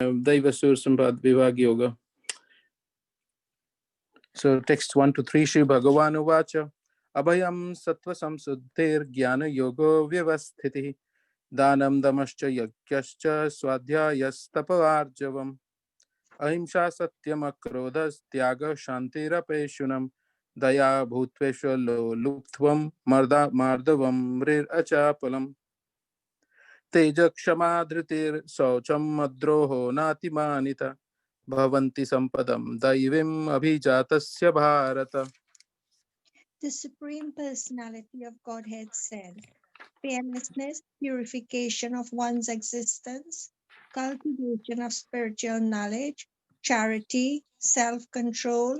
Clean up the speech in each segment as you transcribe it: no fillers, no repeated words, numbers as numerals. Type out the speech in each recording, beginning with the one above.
Daivasur Sampad Vivag Yoga. So text 1 to 3 Shri Bhagavan Uvacha Abhayam Sattva Samsuddhir Jnana Yogo Vyavasthiti Danam Damascha Yagyascha Swadhyayastapvarjavam Ahimsa Satyam Akrodhas Tyaga Shantirapeshunam Daya Bhutveshwalo Luptvam Mardavam Rir Achapalam Teja Kshama Dhritir Saucham Madroho Natimanita Bhavanti Sampadam Daivim Abhijatasya Bharata. The Supreme Personality of Godhead said, fearlessness, purification of one's existence, cultivation of spiritual knowledge, charity, self control,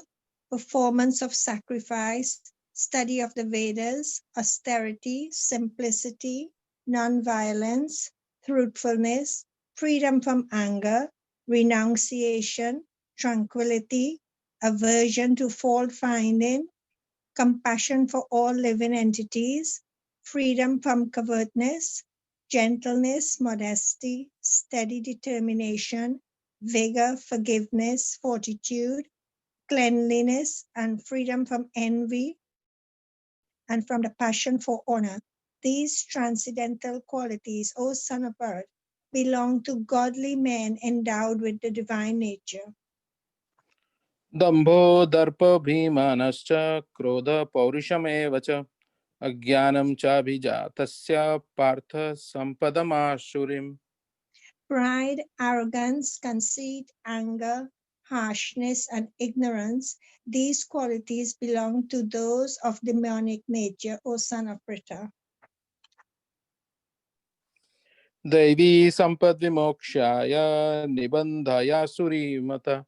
performance of sacrifice, study of the Vedas, austerity, simplicity, non-violence, truthfulness, freedom from anger, renunciation, tranquility, aversion to fault finding, compassion for all living entities, freedom from covetousness, gentleness, modesty, steady determination, vigor, forgiveness, fortitude, cleanliness, and freedom from envy and from the passion for honor. These transcendental qualities, O Son of Earth, belong to godly men endowed with the divine nature. Dambho Darpa Bhimanascha Krodha Paurishamev cha Ajnanam Chabhijatasya Partha Sampadam. Pride, arrogance, conceit, anger, harshness, and ignorance, these qualities belong to those of demonic nature, O son of Pritha. Devi Sampad Vimokshaya Nibandhaya Surimata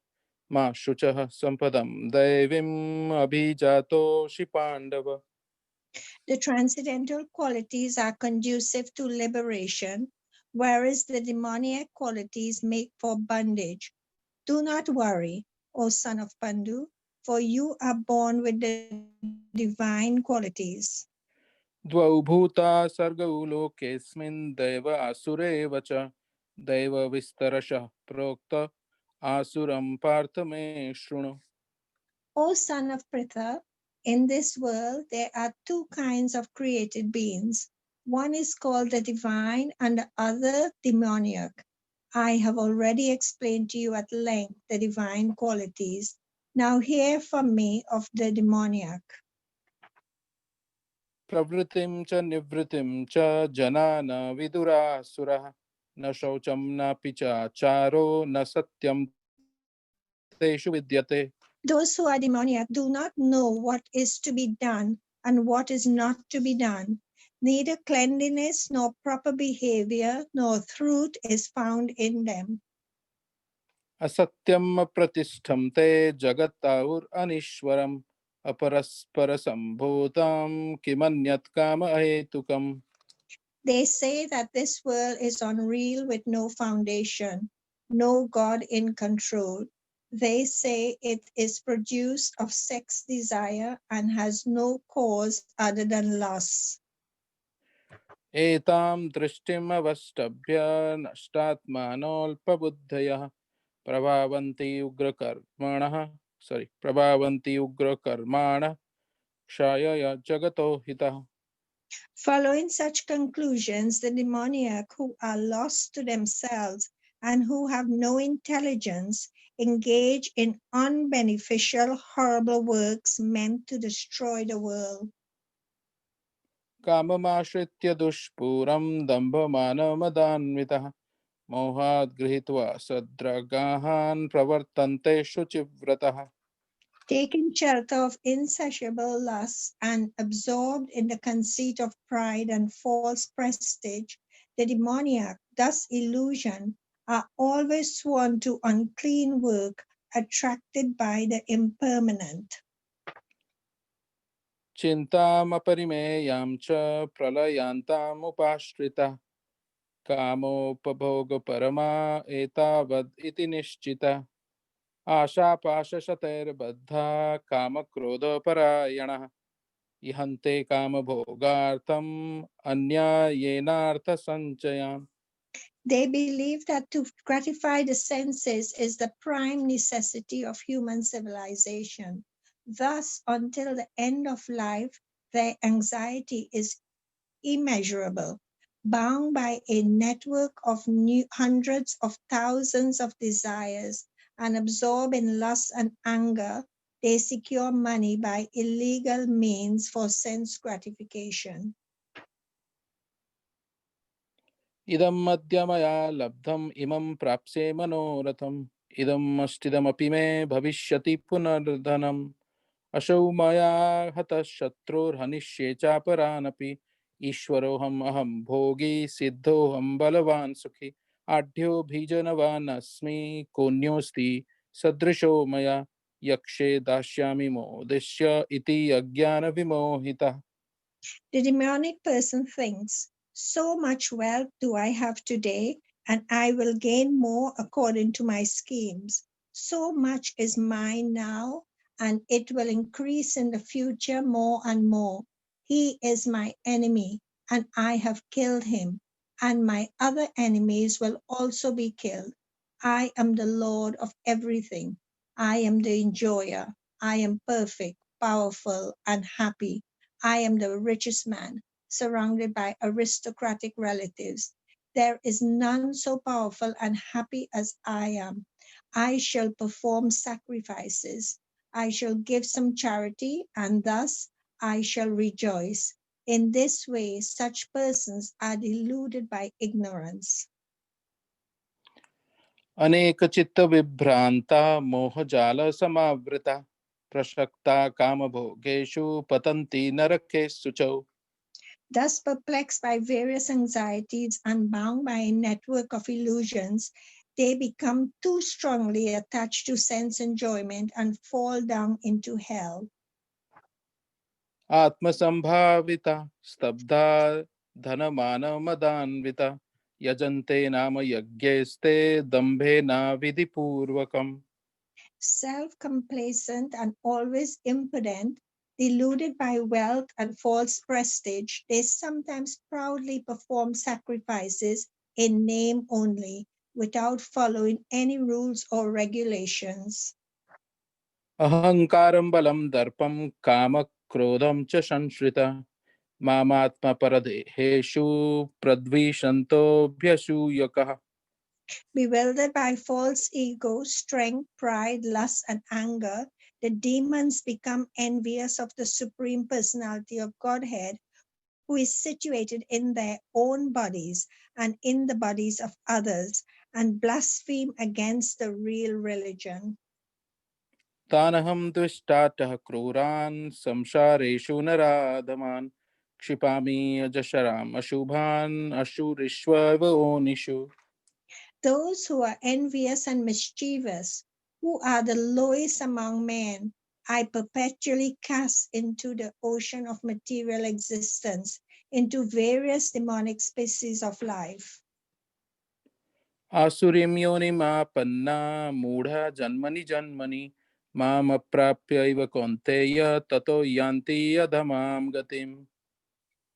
Ma Shuchaha Sampadam Devim Abhijato Shipandava. The transcendental qualities are conducive to liberation, whereas the demoniac qualities make for bondage. Do not worry, O son of Pandu, for you are born with the divine qualities. Dvau Bhuta Sargau Lokesmin Deva Asurev cha Deva Vistarasha Prokta Asuram Parthame Shrunu. O son of Pritha, in this world there are two kinds of created beings. One is called the divine and the other demoniac. I have already explained to you at length the divine qualities. Now hear from me of the demoniac. Pravritim cha Nivritim cha Janana Vidura Surah Na Shaucham na Picha Charo na Satyam Teshu Vidyate. Those who are demoniac do not know what is to be done and what is not to be done. Neither cleanliness nor proper behavior nor truth is found in them. Asatyam Pratishtham Te Jagataur Anishwaram Aparaspara Sambhutam Kimanyat Kama Ahetukam. They say that this world is unreal with no foundation, no God in control. They say it is produced of sex desire and has no cause other than lust. Etam Drishtim Avastabhya Nashtatmanolpabuddhaya Prabhavanti Ugra Karmana Prabhavanti Ugra Karmana Kshayaya Jagato Hita. Following such conclusions, the demoniac who are lost to themselves and who have no intelligence engage in unbeneficial, horrible works meant to destroy the world. Kamamashritya Dushpuram Dambhamana Mohat Grihitva Sadragahan Pravartante Shuchivrataha. Taking shelter of insatiable lust and absorbed in the conceit of pride and false prestige, the demoniac, thus illusion, are always sworn to unclean work, attracted by the impermanent. Chintamaparimayam cha pralayantam upashrita Kamopabhoga Parama Etavad iti Nishchita Asha Pasha Shater Baddha Kama Krodha Parayana Ihante Kama Bhogartham Anya Yenartha Sanchayam. They believe that to gratify the senses is the prime necessity of human civilization. Thus, until the end of life, their anxiety is immeasurable, bound by a network of hundreds of thousands of desires, and absorbed in lust and anger, they secure money by illegal means for sense gratification. इदं अद्य मया लब्धम् इमं प्राप्स्ये मनोरथम् इदम् अष्टिदमपि मे भविष्यति पुनर्धनम् असौ मया हतः शत्रुर्हनिष्ये चापरानपि ईश्वरोऽहम् अहं भोगी सिद्धोऽहं बलवान् सुखी आढ्योऽभिजनवान् अस्मि कोऽन्योऽस्ति सदृशो मया यक्षे दास्यामि मोदिष्य इति अज्ञानविमोहितः. The demonic person thinks, so much wealth do I have today, and I will gain more according to my schemes. So much is mine now, and it will increase in the future more and more. He is my enemy, and I have killed him, and my other enemies will also be killed. I am the Lord of everything. I am the enjoyer. I am perfect, powerful, and happy. I am the richest man, surrounded by aristocratic relatives. There is none so powerful and happy as I am. I shall perform sacrifices. I shall give some charity, and thus I shall rejoice. In this way, such persons are deluded by ignorance. अनेकचित्तविभ्रान्ता मोहजालसमावृता प्रसक्ता कामभोगेषु पतन्ति नरकेषु च. Thus, perplexed by various anxieties and bound by a network of illusions, they become too strongly attached to sense enjoyment and fall down into hell. आत्मसम्भाविता स्तब्धा धनमानमदान्विता यजन्ते नाम यज्ञैस्ते दम्भेन विधिपूर्वकम्. Self complacent and always impudent, deluded by wealth and false prestige, they sometimes proudly perform sacrifices in name only, without following any rules or regulations. अहङ्कारं बलं दर्पं कामक्रोधं च संश्रिता मामात्मपरदेहेषु प्रद्विषन्तोऽभ्यसूयकः. Bewildered by false ego, strength, pride, lust, and anger, the demons become envious of the Supreme Personality of Godhead, who is situated in their own bodies and in the bodies of others, and blaspheme against the real religion. तानहं द्विष्टाटः क्रूरान् संसारेषु नराधमान् क्षिपामि अजशराम् अशुभान् अशुरिष्वोनिषु. Those who are envious and mischievous, who are the lowest among men, I perpetually cast into the ocean of material existence, into various demonic species of life. आसुरीं योनिमापन्ना मूढा जन्मनि जन्मनि मामप्राप्यैव कौन्तेय ततो यान्ति अधमां गतिम्.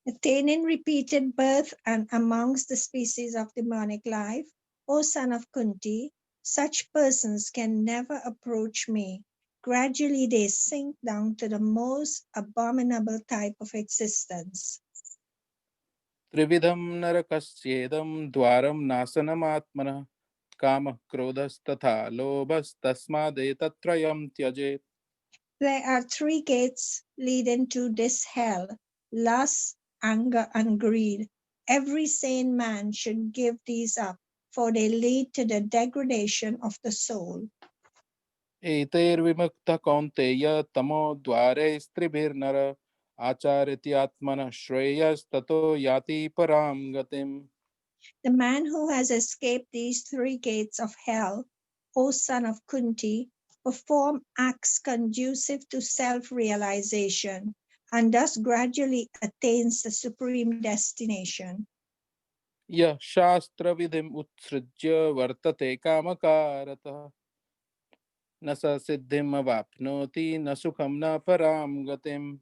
Attaining repeated birth and amongst the species of demonic life, O son of Kunti, such persons can never approach me. Gradually they sink down to the most abominable type of existence. त्रिविधं नरकस्येदं द्वारं नाशनमात्मनः कामः क्रोधस्तथा लोभस्तस्मादेतत्त्रयं त्यजेत्. There are three gates leading to this hell: lust, anger, and greed. Every sane man should give these up, for they lead to the degradation of the soul. एतैर्विमुक्तः कौन्तेय तमो द्वारैस्त्रिभिर्नर आचार्यति आत्मनः श्रेयस्ततो याति परां गतिम्. The man who has escaped these three gates of hell, O son of Kunti, perform acts conducive to self-realization and thus gradually attains the supreme destination. यः शास्त्रविधिम् उत्सृज्य वर्तते कामकारतः न स सिद्धिम् अवाप्नोति न सुखं न परां गतिम्.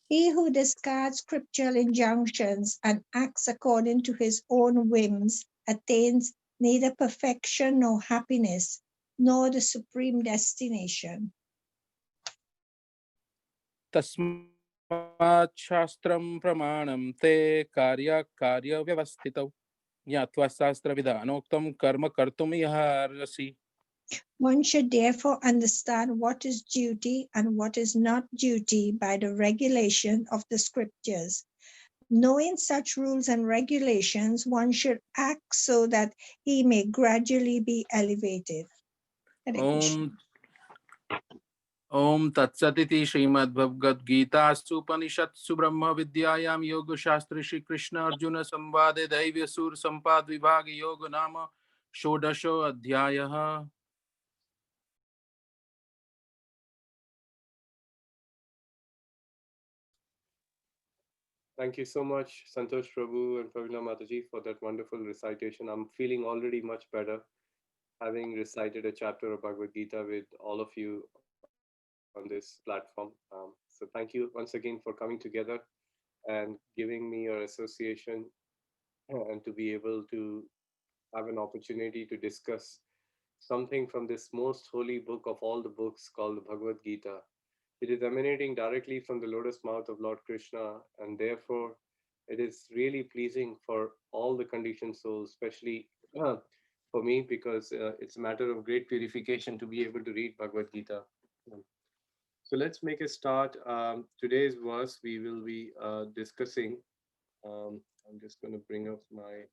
He who discards scriptural injunctions and acts according to his own whims attains neither perfection nor happiness, nor the supreme destination. तस्मात् शास्त्रं प्रमाणं ते कार्यकार्यव्यवस्थितौ ज्ञात्वा शास्त्रविधानोक्तं कर्म कर्तुम् अर्हसि. One should therefore understand what is duty and what is not duty by the regulation of the scriptures. Knowing such rules and regulations, one should act so that he may gradually be elevated. Hare Krishna. ॐ ॐ तत्सदिति श्रीमद्भगवद्गीतासूपनिषत्सु ब्रह्मविद्यायां योगशास्त्रे श्रीकृष्ण अर्जुन संवादे दैव्यसूर संपाद विभाग योग नाम षोडशोऽध्यायः. Thank you so much, Santosh Prabhu and Pravina Mataji, for that wonderful recitation. I'm feeling already much better having recited a chapter of Bhagavad Gita with all of you on this platform. So thank you once again for coming together and giving me your association and to be able to have an opportunity to discuss something from this most holy book of all the books called the Bhagavad Gita. It is emanating directly from the lotus mouth of Lord Krishna, and therefore it is really pleasing for all the conditioned souls, especially for me, because it's a matter of great purification to be able to read Bhagavad Gita. So let's make a start. Today's verse we will be discussing. I'm just going to bring up my.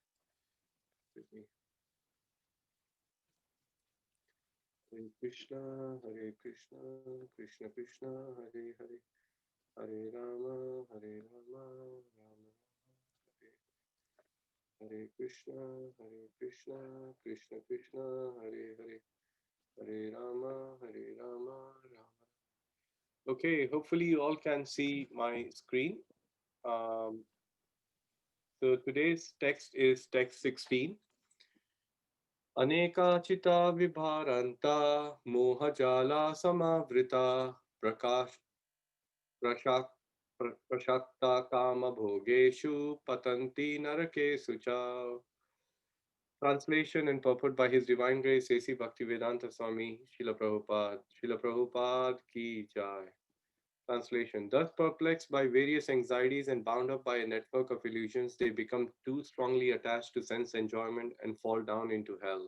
Hare Krishna, Hare Krishna, Krishna Krishna, Hare Hare, Hare Rama, Hare Rama, Rama Hare Hare Krishna, Hare Krishna, Krishna Krishna, Hare Hare, Hare Rama, Hare Rama, Rama. Okay, hopefully you all can see my screen. Um, so today's text is text 16. अनेकाचिता विभारन्ता मोहजाला समावृता प्रकाश प्रशाक प्रशक्ता कामभोगेषु पतन्ति नरकेषु च. Translation and purport by His Divine Grace A.C. Bhaktivedanta Swami Srila Prabhupada. Srila Prabhupada ki jai. Translation. Thus perplexed by various anxieties and bound up by a network of illusions, they become too strongly attached to sense enjoyment and fall down into hell.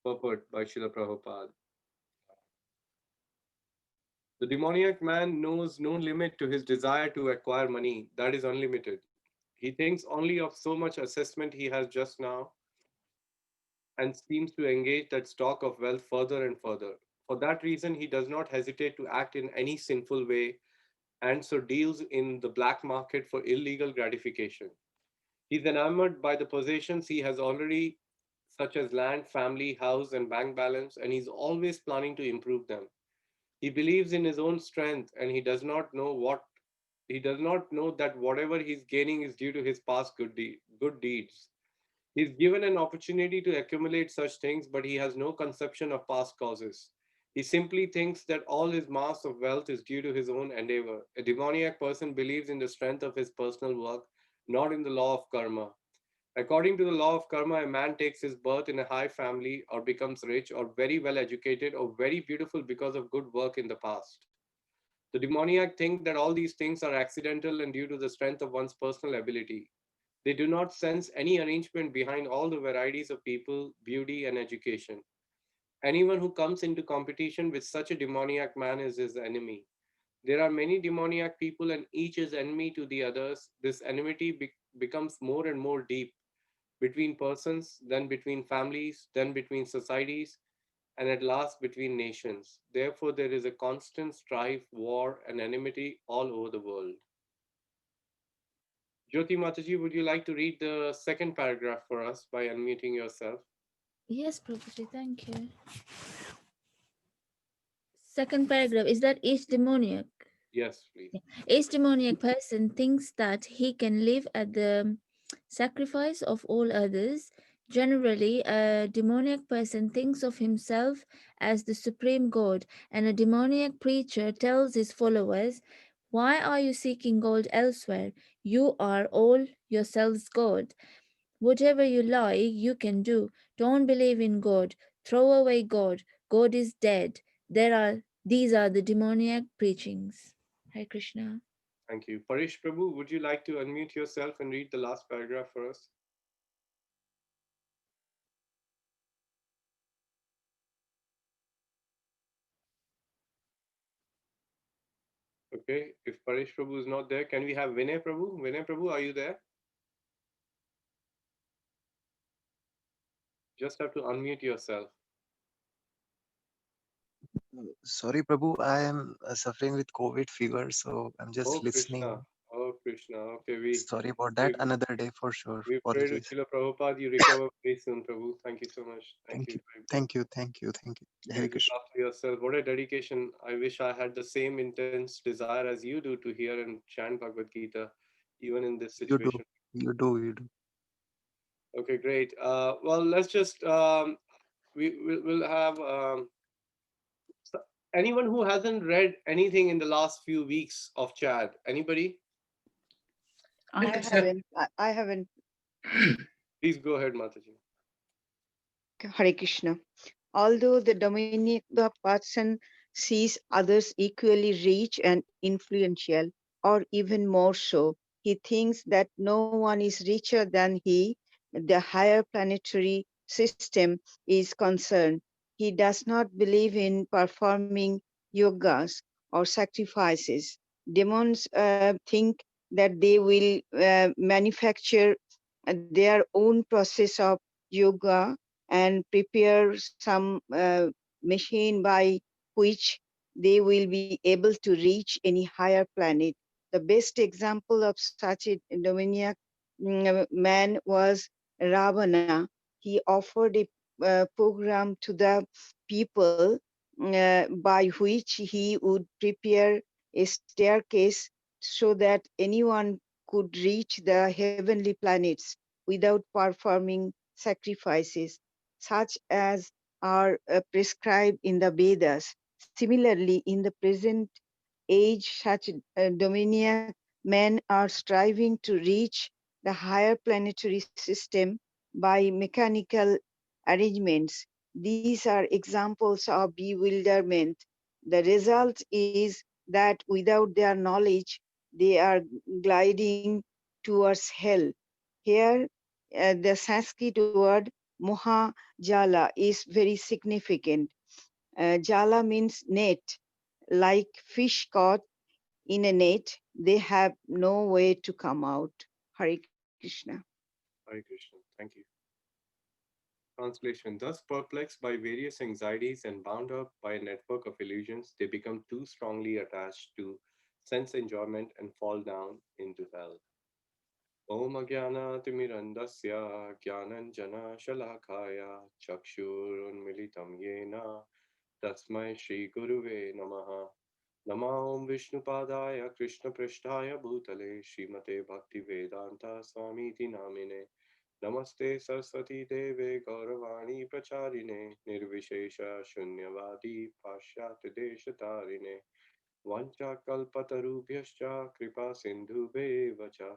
Purport by Srila Prabhupada. The demoniac man knows no limit to his desire to acquire money. That is unlimited. He thinks only of so much assessment he has just now and seems to engage that stock of wealth further and further. For that reason, he does not hesitate to act in any sinful way and so deals in the black market for illegal gratification. He's enamored by the possessions he has already, such as land, family, house, and bank balance, and he's always planning to improve them. He believes in his own strength and he does not know that whatever he's gaining is due to his past good deeds. He's given an opportunity to accumulate such things, but he has no conception of past causes. He simply thinks that all his mass of wealth is due to his own endeavor. A demoniac person believes in the strength of his personal work, not in the law of karma. According to the law of karma, a man takes his birth in a high family or becomes rich or very well educated or very beautiful because of good work in the past. The demoniac think that all these things are accidental and due to the strength of one's personal ability. They do not sense any arrangement behind all the varieties of people, beauty, and education. Anyone who comes into competition with such a demoniac man is his enemy. There are many demoniac people, and each is enemy to the others. This enmity becomes more and more deep between persons, then between families, then between societies, and at last between nations. Therefore, there is a constant strife, war, and enmity all over the world. Jyoti Mataji, would you like to read the second paragraph for us by unmuting yourself? Yes, Prabhuji, thank you. Second paragraph is that each demoniac. Yes, please. Yeah. Each demoniac person thinks that he can live at the sacrifice of all others. Generally, a demoniac person thinks of himself as the supreme god, and a demoniac preacher tells his followers, "Why are you seeking gold elsewhere? You are all yourselves God." Whatever you like, you can do. Don't believe in God. Throw away God. God is dead. These are the demoniac preachings. Hare Krishna. Thank you. Parish Prabhu, would you like to unmute yourself and read the last paragraph for us? Okay. If Parish Prabhu is not there, can we have Vinay Prabhu? Vinay Prabhu, are you there? Just have to unmute yourself. Sorry, Prabhu, I am suffering with COVID fever, so I'm just Oh Krishna. listening. Oh Krishna. Okay, Sorry about we that. Another day for sure. we pray to Apologies. Srila Prabhupada you recover very soon, Prabhu. Thank you so much. Thank Thank you you. very much. Thank you. Thank you. Thank you. Hare Please look Krishna. after yourself. What a dedication. I wish I had the same intense desire as you do to hear and chant Bhagavad Gita, even in this You do. situation. You do. You do. Okay, great. Well, let's just we'll have so- anyone who hasn't read anything in the last few weeks of Chad. Anybody? I haven't. I haven't. Please go ahead, Mataji. Hare Krishna. Although the person sees others equally rich and influential, or even more so, he thinks that no one is richer than he. The higher planetary system is concerned. He does not believe in performing yogas or sacrifices. Demons think that they will manufacture their own process of yoga and prepare some machine by which they will be able to reach any higher planet. The best example of such a demoniac man was Ravana. He offered a program to the people by which he would prepare a staircase so that anyone could reach the heavenly planets without performing sacrifices such as are prescribed in the Vedas. Similarly, in the present age, such demoniac men are striving to reach the higher planetary system by mechanical arrangements. These are examples of bewilderment. The result is that without their knowledge, they are gliding towards hell. Here, the Sanskrit word moha jala is very significant. Jala means net, like fish caught in a net, they have no way to come out. Hare Krishna. Hare Krishna. Thank you. Translation. Thus perplexed by various anxieties and bound up by a network of illusions, they become too strongly attached to sense enjoyment and fall down into hell. Om Ajnanatimirandasya Jnananjana Shalakaya Chakshurunmilitam Yena Tasmai Shri Guruve Namaha Nama Om Vishnupadaya Krishna Prishtaya Bhutale Srimate Bhakti Vedanta Swamiti Namine Namaste Saraswati Deve Gauravani Pracharine Nirvishesha Shunyavadi Pashyat Deshatarine Vanchakalpatarubhyascha Kripa Sindhubheva cha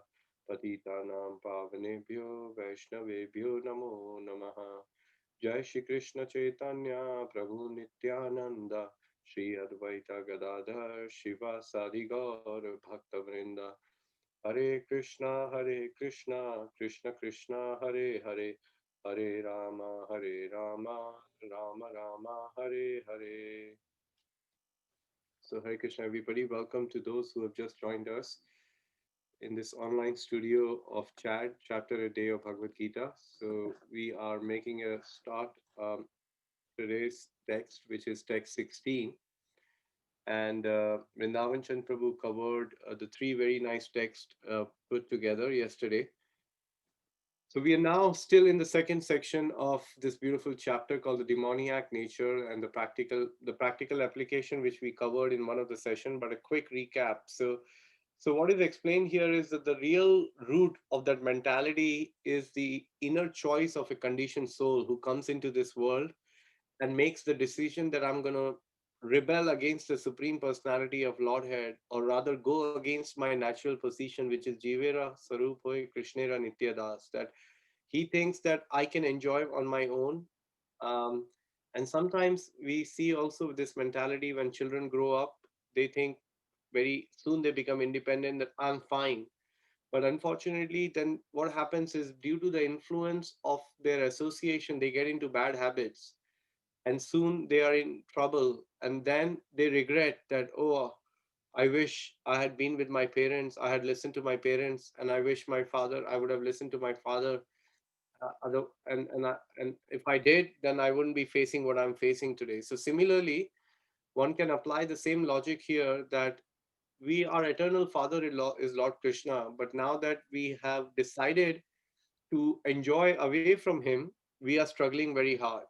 Patitanam Pavanebhyo Vaishnavebhyo Namo Namaha Jai Shri Krishna Chaitanya Prabhu Nityananda Shri Advaita Gadadhar Shiva Sadi Gaur Bhakta Vrinda Hare Krishna Krishna Krishna Hare Hare Hare Rama Rama Rama Hare Hare. So, Hare Krishna, everybody. Welcome to those who have just joined us in this online studio of Chad, chapter a day of Bhagavad Gita. So, we are making a start today's text, which is text 16. And Vrindavan Chand Prabhu covered the three very nice texts put together yesterday. So we are now still in the second section of this beautiful chapter called the demoniac nature and the practical application, which we covered in one of the session. But a quick recap. So what is explained here is that the real root of that mentality is the inner choice of a conditioned soul who comes into this world and makes the decision that I'm going to rebel against the supreme personality of Lordhead, or rather go against my natural position, which is Jivera Sarup Hoy Krishnera Nityadas, that He thinks that I can enjoy on my own. Um, and sometimes we see also this mentality when children grow up, they think very soon they become independent that I'm fine. But unfortunately, then what happens is due to the influence of their association, they get into bad habits and soon they are in trouble. And then they regret that, oh, I wish I had been with my parents, I had listened to my parents, and I wish I would have listened to my father. And if I did, then I wouldn't be facing what I'm facing today. So similarly, one can apply the same logic here that our eternal father-in-law is Lord Krishna, but now that we have decided to enjoy away from him, we are struggling very hard.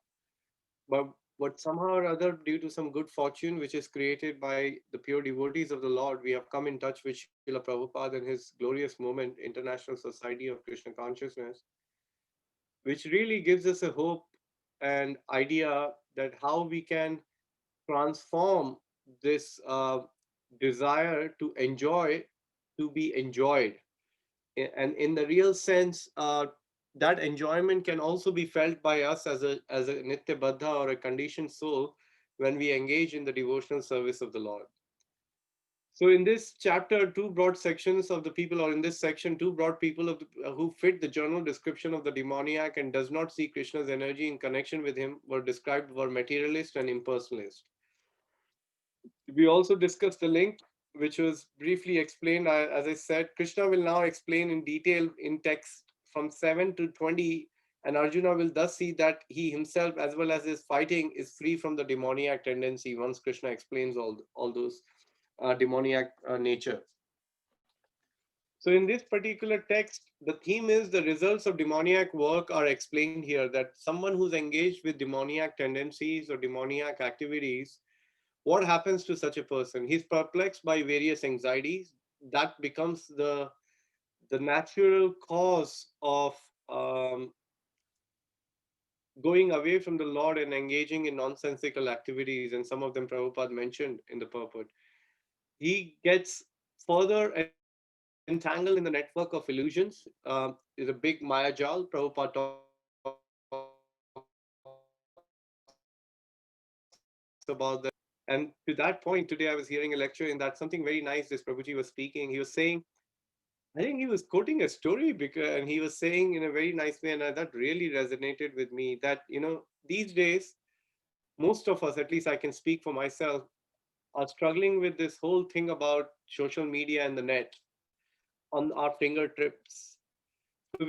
But somehow or other, due to some good fortune which is created by the pure devotees of the Lord, we have come in touch with Srila Prabhupada and his glorious movement, International Society of Krishna Consciousness, which really gives us a hope and idea that how we can transform this desire to enjoy to be enjoyed. And in the real sense, that enjoyment can also be felt by us as a nitya baddha or a conditioned soul when we engage in the devotional service of the Lord. So in this chapter, two broad sections of the people, or in this section, two broad people who fit the general description of the demoniac and does not see Krishna's energy in connection with him were described were materialist and impersonalist. We also discussed the link, which was briefly explained. As I said, Krishna will now explain in detail in text from 7 to 20, and Arjuna will thus see that he himself, as well as his fighting, is free from the demoniac tendency once Krishna explains all those demoniac nature. So in this particular text, the theme is the results of demoniac work are explained here, that someone who's engaged with demoniac tendencies or demoniac activities, what happens to such a person? He's perplexed by various anxieties. That becomes the natural cause of going away from the Lord and engaging in nonsensical activities. And some of them Prabhupada mentioned in the purport. He gets further entangled in the network of illusions. Is a big Maya jal. Prabhupada talks about that. And to that point, today I was hearing a lecture in that something very nice this Prabhuji was speaking. He was saying, I think he was quoting a story I think he was quoting a story because, and he was saying in a very nice way, and that really resonated with me. That these days, most of us, at least I can speak for myself, are struggling with this whole thing about social media and the net on our fingertips. So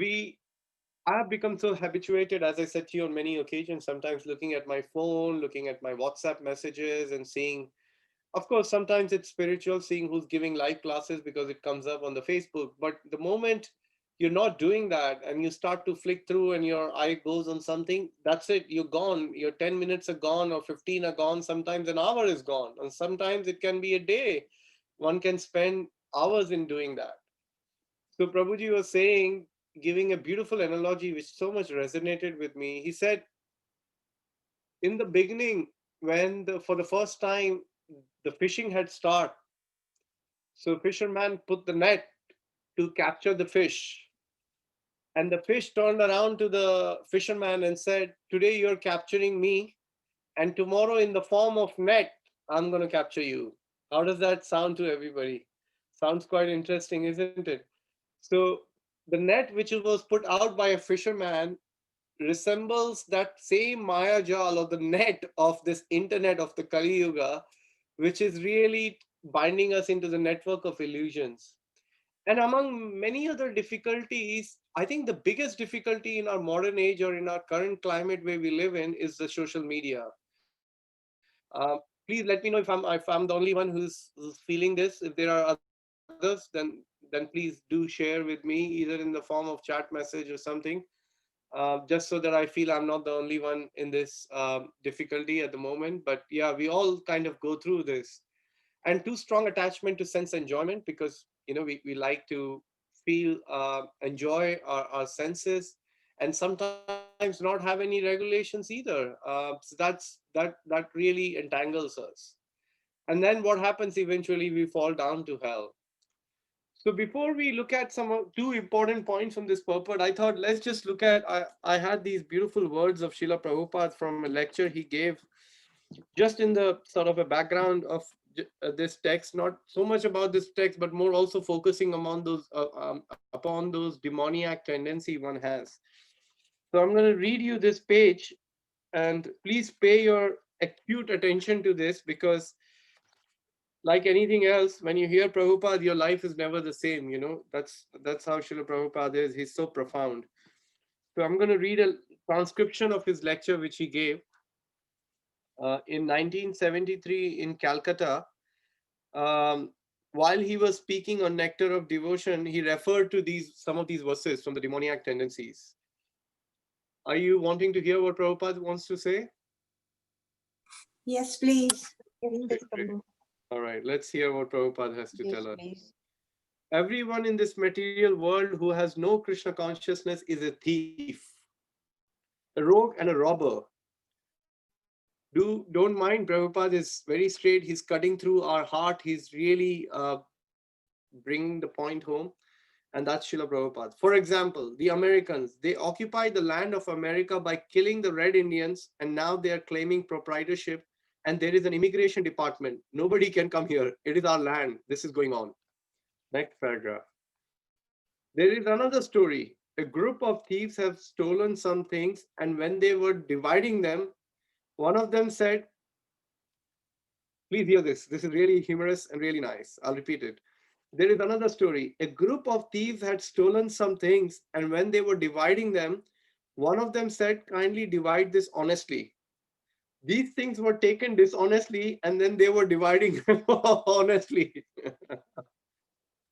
I have become so habituated, as I said to you on many occasions, sometimes looking at my phone, looking at my WhatsApp messages, and seeing. Of course, sometimes it's spiritual, seeing who's giving live classes because it comes up on the Facebook. But the moment you're not doing that and you start to flick through and your eye goes on something, that's it, you're gone. Your 10 minutes are gone or 15 are gone. Sometimes an hour is gone. And sometimes it can be a day. One can spend hours in doing that. So Prabhuji was saying, giving a beautiful analogy which so much resonated with me. He said, in the beginning, when for the first time the fishing had started, so fisherman put the net to capture the fish. And the fish turned around to the fisherman and said, today you're capturing me, and tomorrow in the form of net, I'm going to capture you. How does that sound to everybody? Sounds quite interesting, isn't it? So the net which was put out by a fisherman resembles that same Maya jal or the net of this internet of the Kali Yuga, which is really binding us into the network of illusions. And among many other difficulties, I think the biggest difficulty in our modern age or in our current climate where we live in is the social media. Please let me know if I'm the only one who's feeling this. If there are others, then please do share with me either in the form of chat message or something, just so that I feel I'm not the only one in this difficulty at the moment. But yeah, we all kind of go through this. And too strong attachment to sense enjoyment, because we like to feel enjoy our senses, and sometimes not have any regulations either. So that really entangles us. And then what happens, eventually we fall down to hell. So before we look at two important points from this purport, I thought let's just look at, I had these beautiful words of Srila Prabhupada from a lecture he gave just in the sort of a background of this text, not so much about this text, but more also focusing upon those demoniac tendency one has. So I'm going to read you this page, and please pay your acute attention to this, because like anything else, when you hear Prabhupada, your life is never the same. That's how Srila Prabhupada is. He's so profound. So I'm going to read a transcription of his lecture which he gave in 1973 in Calcutta. Um, while he was speaking on nectar of devotion, he referred to some of these verses from the demoniac tendencies. Are you wanting to hear what Prabhupada wants to say? Yes, please. Yes, Prabhu. All right, let's hear what Prabhupada has to Yes, tell us. please. Everyone in this material world who has no Krishna consciousness is a thief, a rogue, and a robber. Don't mind, Prabhupada is very straight. He's cutting through our heart. He's really bringing the point home. And that's Srila Prabhupada. For example, the Americans, they occupied the land of America by killing the Red Indians, and now they are claiming proprietorship, and there is an immigration department. Nobody can come here. It is our land. This is going on. Next paragraph. There is another story. A group of thieves have stolen some things, and when they were dividing them, one of them said, please hear this. This is really humorous and really nice. I'll repeat it. There is another story. A group of thieves had stolen some things, and when they were dividing them, one of them said, kindly divide this honestly. These things were taken dishonestly, and then they were dividing them honestly.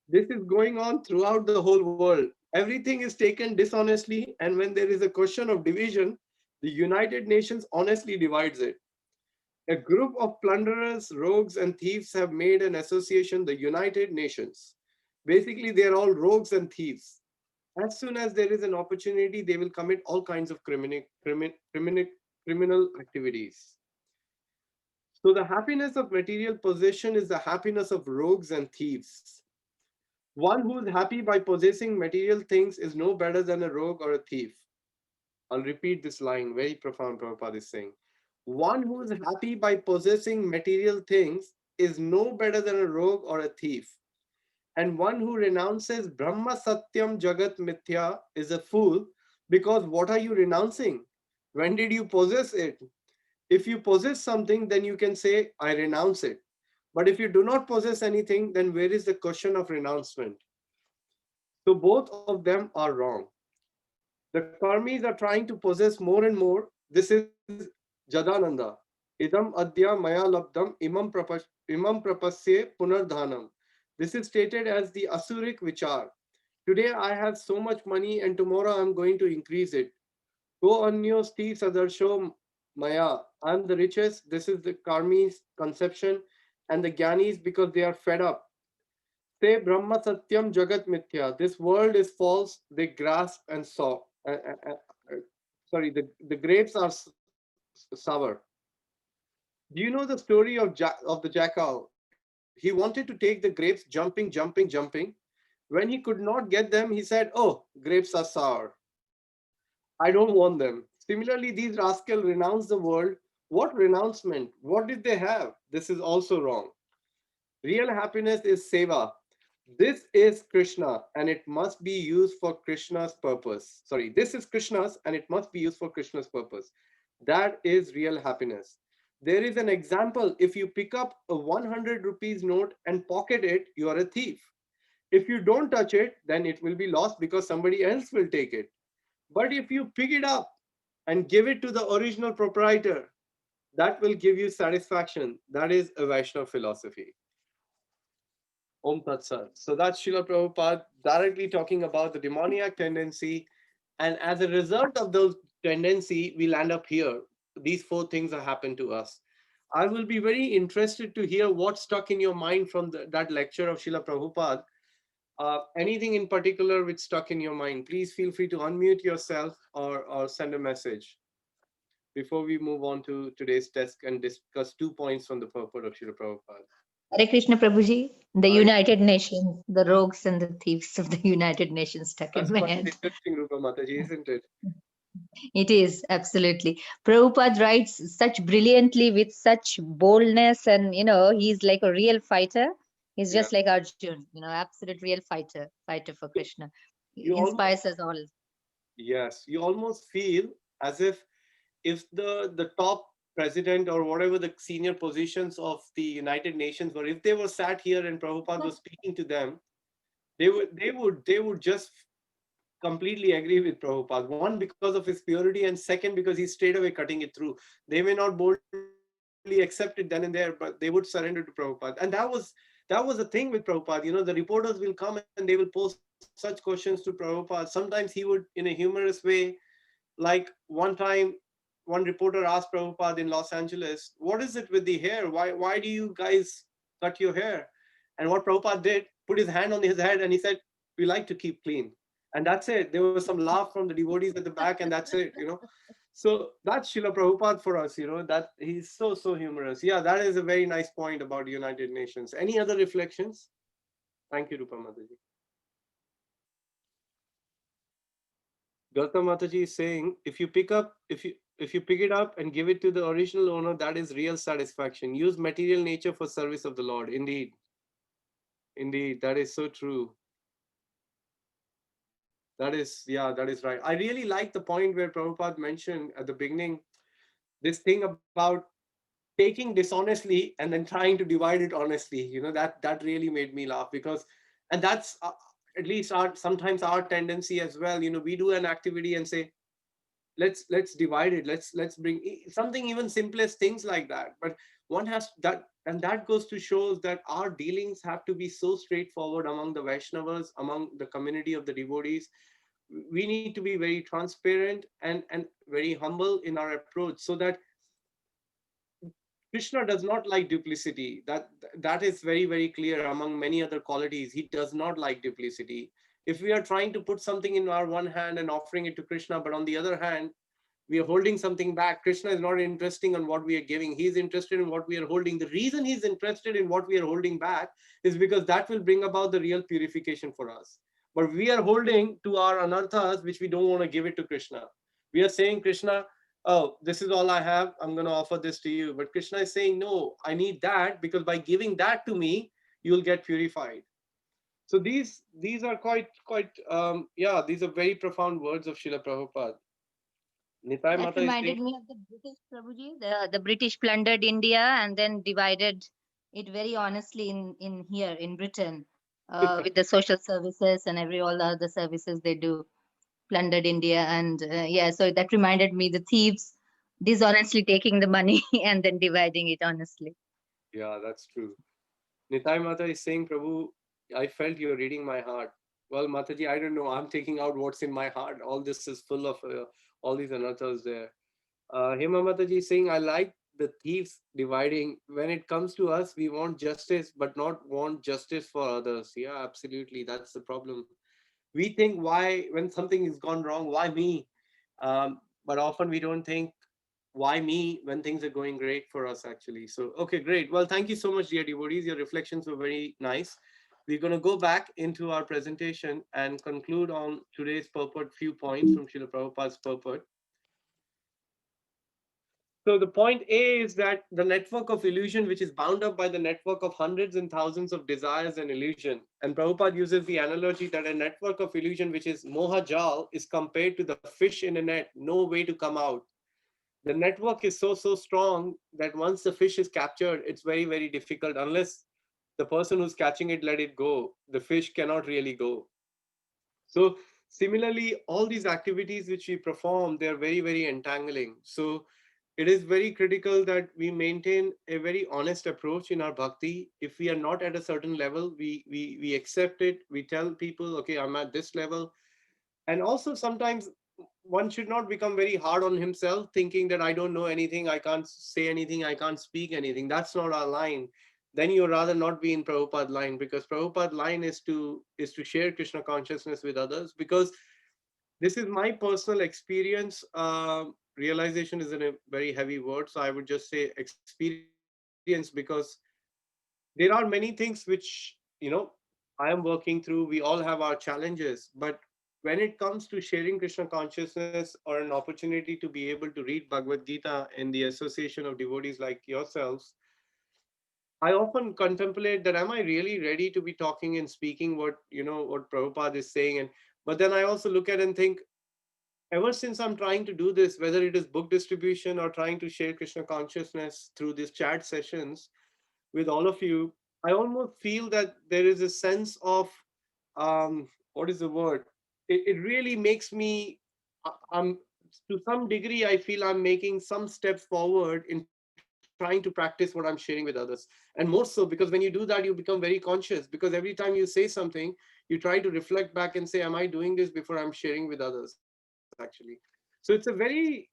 This is going on throughout the whole world. Everything is taken dishonestly, and when there is a question of division, the United Nations honestly divides it. A group of plunderers, rogues, and thieves have made an association, the United Nations. Basically, they're all rogues and thieves. As soon as there is an opportunity, they will commit all kinds of criminal activities. So the happiness of material possession is the happiness of rogues and thieves. One who is happy by possessing material things is no better than a rogue or a thief. I'll repeat this line, very profound, Prabhupada is saying. One who is happy by possessing material things is no better than a rogue or a thief. And one who renounces Brahma Satyam Jagat Mithya is a fool, because what are you renouncing? When did you possess it? If you possess something, then you can say, I renounce it. But if you do not possess anything, then where is the question of renouncement? So both of them are wrong. The karmis are trying to possess more and more. This is Jadananda. Idam adya maya labdam imam prapasye punardhanam. This is stated as the Asuric Vichar. Today I have so much money and tomorrow I'm going to increase it. Go anyo sti sadarsho maya. I'm the richest. This is the karmi's conception. And the Gyanis, because they are fed up. Say Brahma Satyam Jagat Mithya. This world is false. They grasp and saw. Sorry, the grapes are sour. Do you know the story of the jackal? He wanted to take the grapes jumping. When he could not get them, he said, oh, grapes are sour. I don't want them. Similarly, these rascals renounce the world. What renouncement? What did they have? This is also wrong. Real happiness is seva. This is Krishna and it must be used for Krishna's purpose. Sorry, this is Krishna's and it must be used for Krishna's purpose. That is real happiness. There is an example. If you pick up a 100 rupees note and pocket it, you are a thief. If you don't touch it, then it will be lost because somebody else will take it. But if you pick it up and give it to the original proprietor, that will give you satisfaction. That is a Vaishnava philosophy. Om Tat Sat. So that's Srila Prabhupada directly talking about the demoniac tendency. And as a result of those tendency, we land up here. These four things have happened to us. I will be very interested to hear what stuck in your mind from that lecture of Srila Prabhupada. Anything in particular which stuck in your mind, please feel free to unmute yourself or send a message before we move on to today's test and discuss 2 points from the purport of Srila Prabhupada. Hare Krishna Prabhuji, the Hare United Nations, the rogues and the thieves of the United Nations stuck in That's my quite head. interesting, Rupa Mataji, isn't it? It is, absolutely. Prabhupada writes such brilliantly with such boldness, and he's like a real fighter. He's Yeah. just like Arjun, absolute real fighter for Krishna. He You almost, inspires us all. yes, you almost feel as if the top president or whatever the senior positions of the United Nations were, if they were sat here and Prabhupada was speaking to them, they would just completely agree with Prabhupada. One, because of his purity, and second, because he's straight away cutting it through. They may not boldly accept it then and there, but they would surrender to Prabhupada. And that was the thing with Prabhupada. The reporters will come and they will pose such questions to Prabhupada. Sometimes he would, in a humorous way, like one time, one reporter asked Prabhupada in Los Angeles, "What is it with the hair? Why do you guys cut your hair?" And what Prabhupada did, put his hand on his head and he said, "We like to keep clean." And that's it. There was some laugh from the devotees at the back, and that's it. So that's Srila Prabhupada for us, that he's so humorous. Yeah, that is a very nice point about United Nations. Any other reflections? Thank you, Rupa Mataji. Gautam Mataji is saying, if you pick it up and give it to the original owner, that is real satisfaction. Use material nature for service of the Lord. Indeed, that is so true. That is right. I really like the point where Prabhupada mentioned at the beginning this thing about taking dishonestly and then trying to divide it honestly. That really made me laugh, because, and that's at least sometimes our tendency as well. We do an activity and say, let's divide it, let's bring something even simplest things like that, but one has that, and that goes to shows that our dealings have to be so straightforward among the Vaishnavas, among the community of the devotees. We need to be very transparent and very humble in our approach, so that Krishna does not like duplicity. That is very, very clear among many other qualities. He does not like duplicity. If we are trying to put something in our one hand and offering it to Krishna, but on the other hand, we are holding something back, Krishna is not interested in what we are giving. He's interested in what we are holding. The reason he's interested in what we are holding back is because that will bring about the real purification for us. But we are holding to our anarthas, which we don't want to give it to Krishna. We are saying, Krishna, oh, this is all I have, I'm going to offer this to you. But Krishna is saying, no, I need that, because by giving that to me, you'll get purified. So these are quite these are very profound words of Srila Prabhupada. Nitai That Mata is saying, reminded me of the British, Prabhuji. The British plundered India and then divided it very honestly in here in Britain, with the social services and all the other services they do. Plundered India, and yeah, so that reminded me the thieves dishonestly taking the money and then dividing it honestly. yeah, that's true. Nitai Mata is saying, Prabhu, I felt you're reading my heart. Well, Mataji, I don't know. I'm taking out what's in my heart. All this is full of all these anarthas there. Hema Mataji is saying, I like the thieves dividing. When it comes to us, we want justice, but not want justice for others. Yeah, absolutely. That's the problem. We think, why, when something has gone wrong, why me? But often we don't think, why me, when things are going great for us, actually. So, okay, great. Well, thank you so much, dear devotees. Your reflections were very nice. We're going to go back into our presentation and conclude on today's purport, few points from Srila Prabhupada's purport. So the point A is that the network of illusion, which is bound up by the network of hundreds and thousands of desires and illusion. And Prabhupada uses the analogy that a network of illusion, which is moha jal, is compared to the fish in a net, no way to come out. The network is so strong that once the fish is captured, it's very, very difficult. Unless the person who's catching it let it go, the fish cannot really go. So similarly, all these activities which we perform, they're very, very entangling. So it is very critical that we maintain a very honest approach in our bhakti. If we are not at a certain level, we accept it. We tell people, okay, I'm at this level. And also sometimes one should not become very hard on himself, thinking that I don't know anything, I can't say anything, I can't speak anything. That's not our line. Then you rather not be in Prabhupada line, because Prabhupada line is to share Krishna consciousness with others. Because this is my personal experience. Realization is a very heavy word, so I would just say experience, because there are many things which, I am working through. We all have our challenges, but when it comes to sharing Krishna consciousness or an opportunity to be able to read Bhagavad Gita in the association of devotees like yourselves, I often contemplate that am I really ready to be talking and speaking what Prabhupada is saying? And but then I also look at and think, ever since I'm trying to do this, whether it is book distribution or trying to share Krishna consciousness through these chat sessions with all of you, I almost feel that there is a sense of what is the word? It really makes me, I'm to some degree, I feel I'm making some steps forward in trying to practice what I'm sharing with others. And more so because when you do that, you become very conscious, because every time you say something, you try to reflect back and say, am I doing this before I'm sharing with others, actually? So it's a very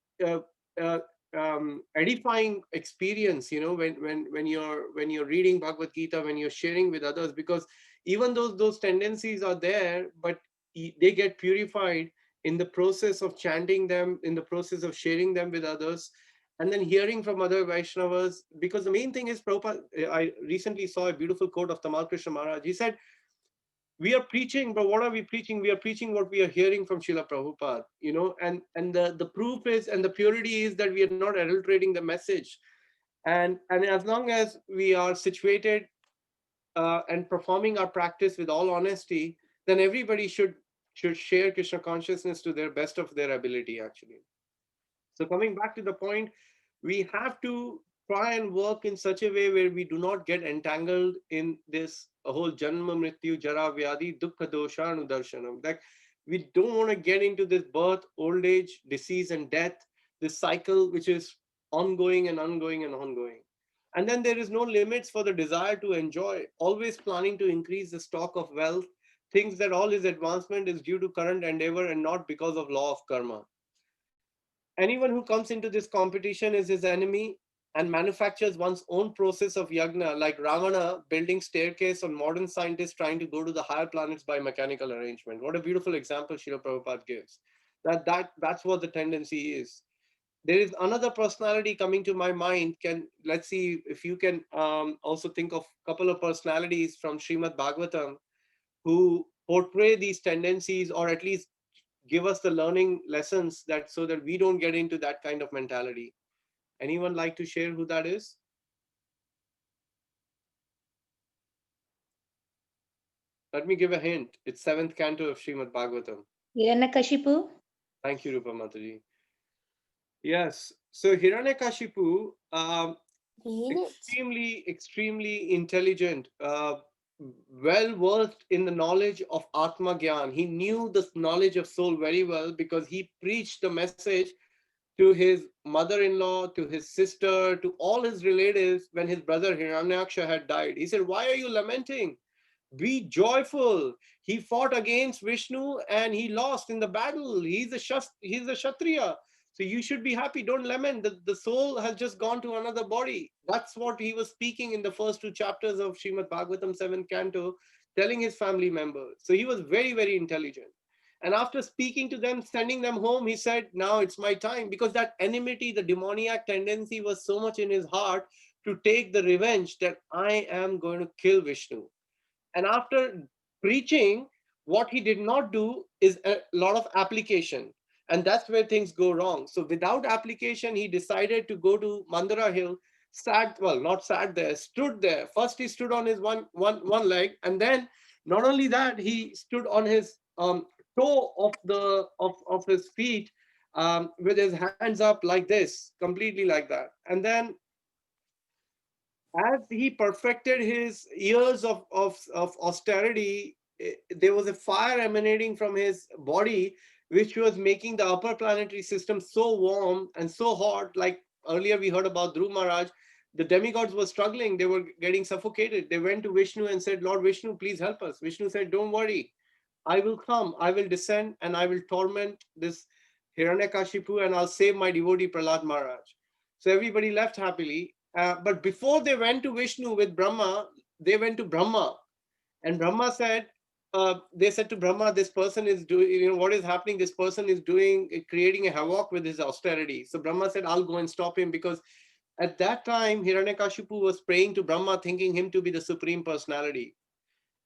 edifying experience, when you're reading Bhagavad Gita, when you're sharing with others, because even though those tendencies are there, but they get purified in the process of chanting them, in the process of sharing them with others, and then hearing from other Vaishnavas. Because the main thing is, Prabhupada, I recently saw a beautiful quote of Tamal Krishna Maharaj. He said, we are preaching, but what are we preaching? We are preaching what we are hearing from Srila Prabhupada, and the proof is, and the purity is that we are not adulterating the message. And as long as we are situated and performing our practice with all honesty, then everybody should share Krishna consciousness to their best of their ability, actually. So coming back to the point, we have to try and work in such a way where we do not get entangled in this whole janma mrityu jara vyadi dukkha dosha anudarshanam. Like, we don't want to get into this birth, old age, disease, and death, this cycle which is ongoing and ongoing and ongoing. And then there is no limits for the desire to enjoy, always planning to increase the stock of wealth, thinks that all his advancement is due to current endeavor and not because of law of karma. Anyone who comes into this competition is his enemy and manufactures one's own process of yagna, like Ravana building staircase on modern scientists trying to go to the higher planets by mechanical arrangement. What a beautiful example Srila Prabhupada gives. That's what the tendency is. There is another personality coming to my mind. Let's see if you can also think of a couple of personalities from Srimad Bhagavatam who portray these tendencies, or at least give us the learning lessons, that so that we don't get into that kind of mentality. Anyone like to share who that is? Let me give a hint. It's seventh canto of Srimad Bhagavatam. Hiranyakashipu. Thank you, Rupa Mataji. Yes. So Hiranyakashipu, extremely intelligent, well versed in the knowledge of Atma Gyan. He knew the knowledge of soul very well because he preached the message to his mother-in-law, to his sister, to all his relatives when his brother Hiranyaksha had died. He said, why are you lamenting? Be joyful. He fought against Vishnu and he lost in the battle. He's a Kshatriya. So you should be happy. Don't lament. The soul has just gone to another body. That's what he was speaking in the first two chapters of Srimad Bhagavatam 7th canto, telling his family members. So he was very, very intelligent. And after speaking to them, sending them home, he said, now it's my time. Because that enmity, the demoniac tendency was so much in his heart to take the revenge that I am going to kill Vishnu. And after preaching, what he did not do is a lot of application. And that's where things go wrong. So without application, he decided to go to Mandara Hill, not sat there, stood there. First, he stood on his one leg. And then not only that, he stood on his toe of his feet with his hands up like this, completely like that. And then as he perfected his years of austerity, there was a fire emanating from his body, which was making the upper planetary system so warm and so hot. Like earlier we heard about Dhruv Maharaj, the demigods were struggling, they were getting suffocated. They went to Vishnu and said, Lord Vishnu, please help us. Vishnu said, don't worry, I will come, I will descend, and I will torment this Hiranyakashipu, and I'll save my devotee Prahlad Maharaj. So everybody left happily. But before they went to Vishnu with Brahma, they went to Brahma. And Brahma said, they said to Brahma, this person is doing, what is happening? This person is creating a havoc with his austerity. So Brahma said, I'll go and stop him, because At that time, Hiranyakashipu was praying to Brahma, thinking him to be the supreme personality.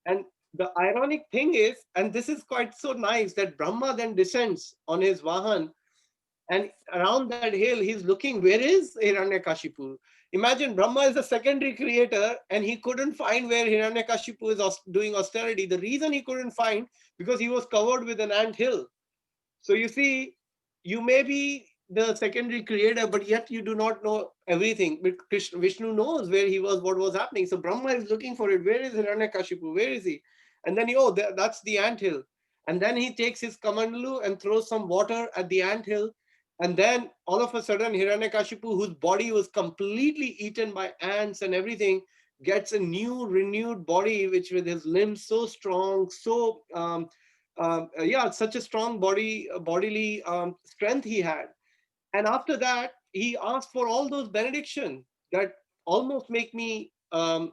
And the ironic thing is, and this is quite so nice, that Brahma then descends on his Vahan, and around that hill, he's looking, where is Hiranyakashipu? Imagine Brahma is a secondary creator and he couldn't find where Hiranyakashipu is doing austerity. The reason he couldn't find, because he was covered with an ant hill. So you see, you may be the secondary creator, but yet you do not know everything. But Vishnu knows where he was, what was happening. So Brahma is looking for it. Where is Hiranyakashipu? Where is he? And then, oh, that's the ant hill. And then he takes his kamandalu and throws some water at the ant hill. And then all of a sudden, Hiranyakashipu, whose body was completely eaten by ants and everything, gets a new, renewed body, which with his limbs so strong, so yeah, such a strong bodily strength he had. And after that, he asked for all those benedictions that almost make me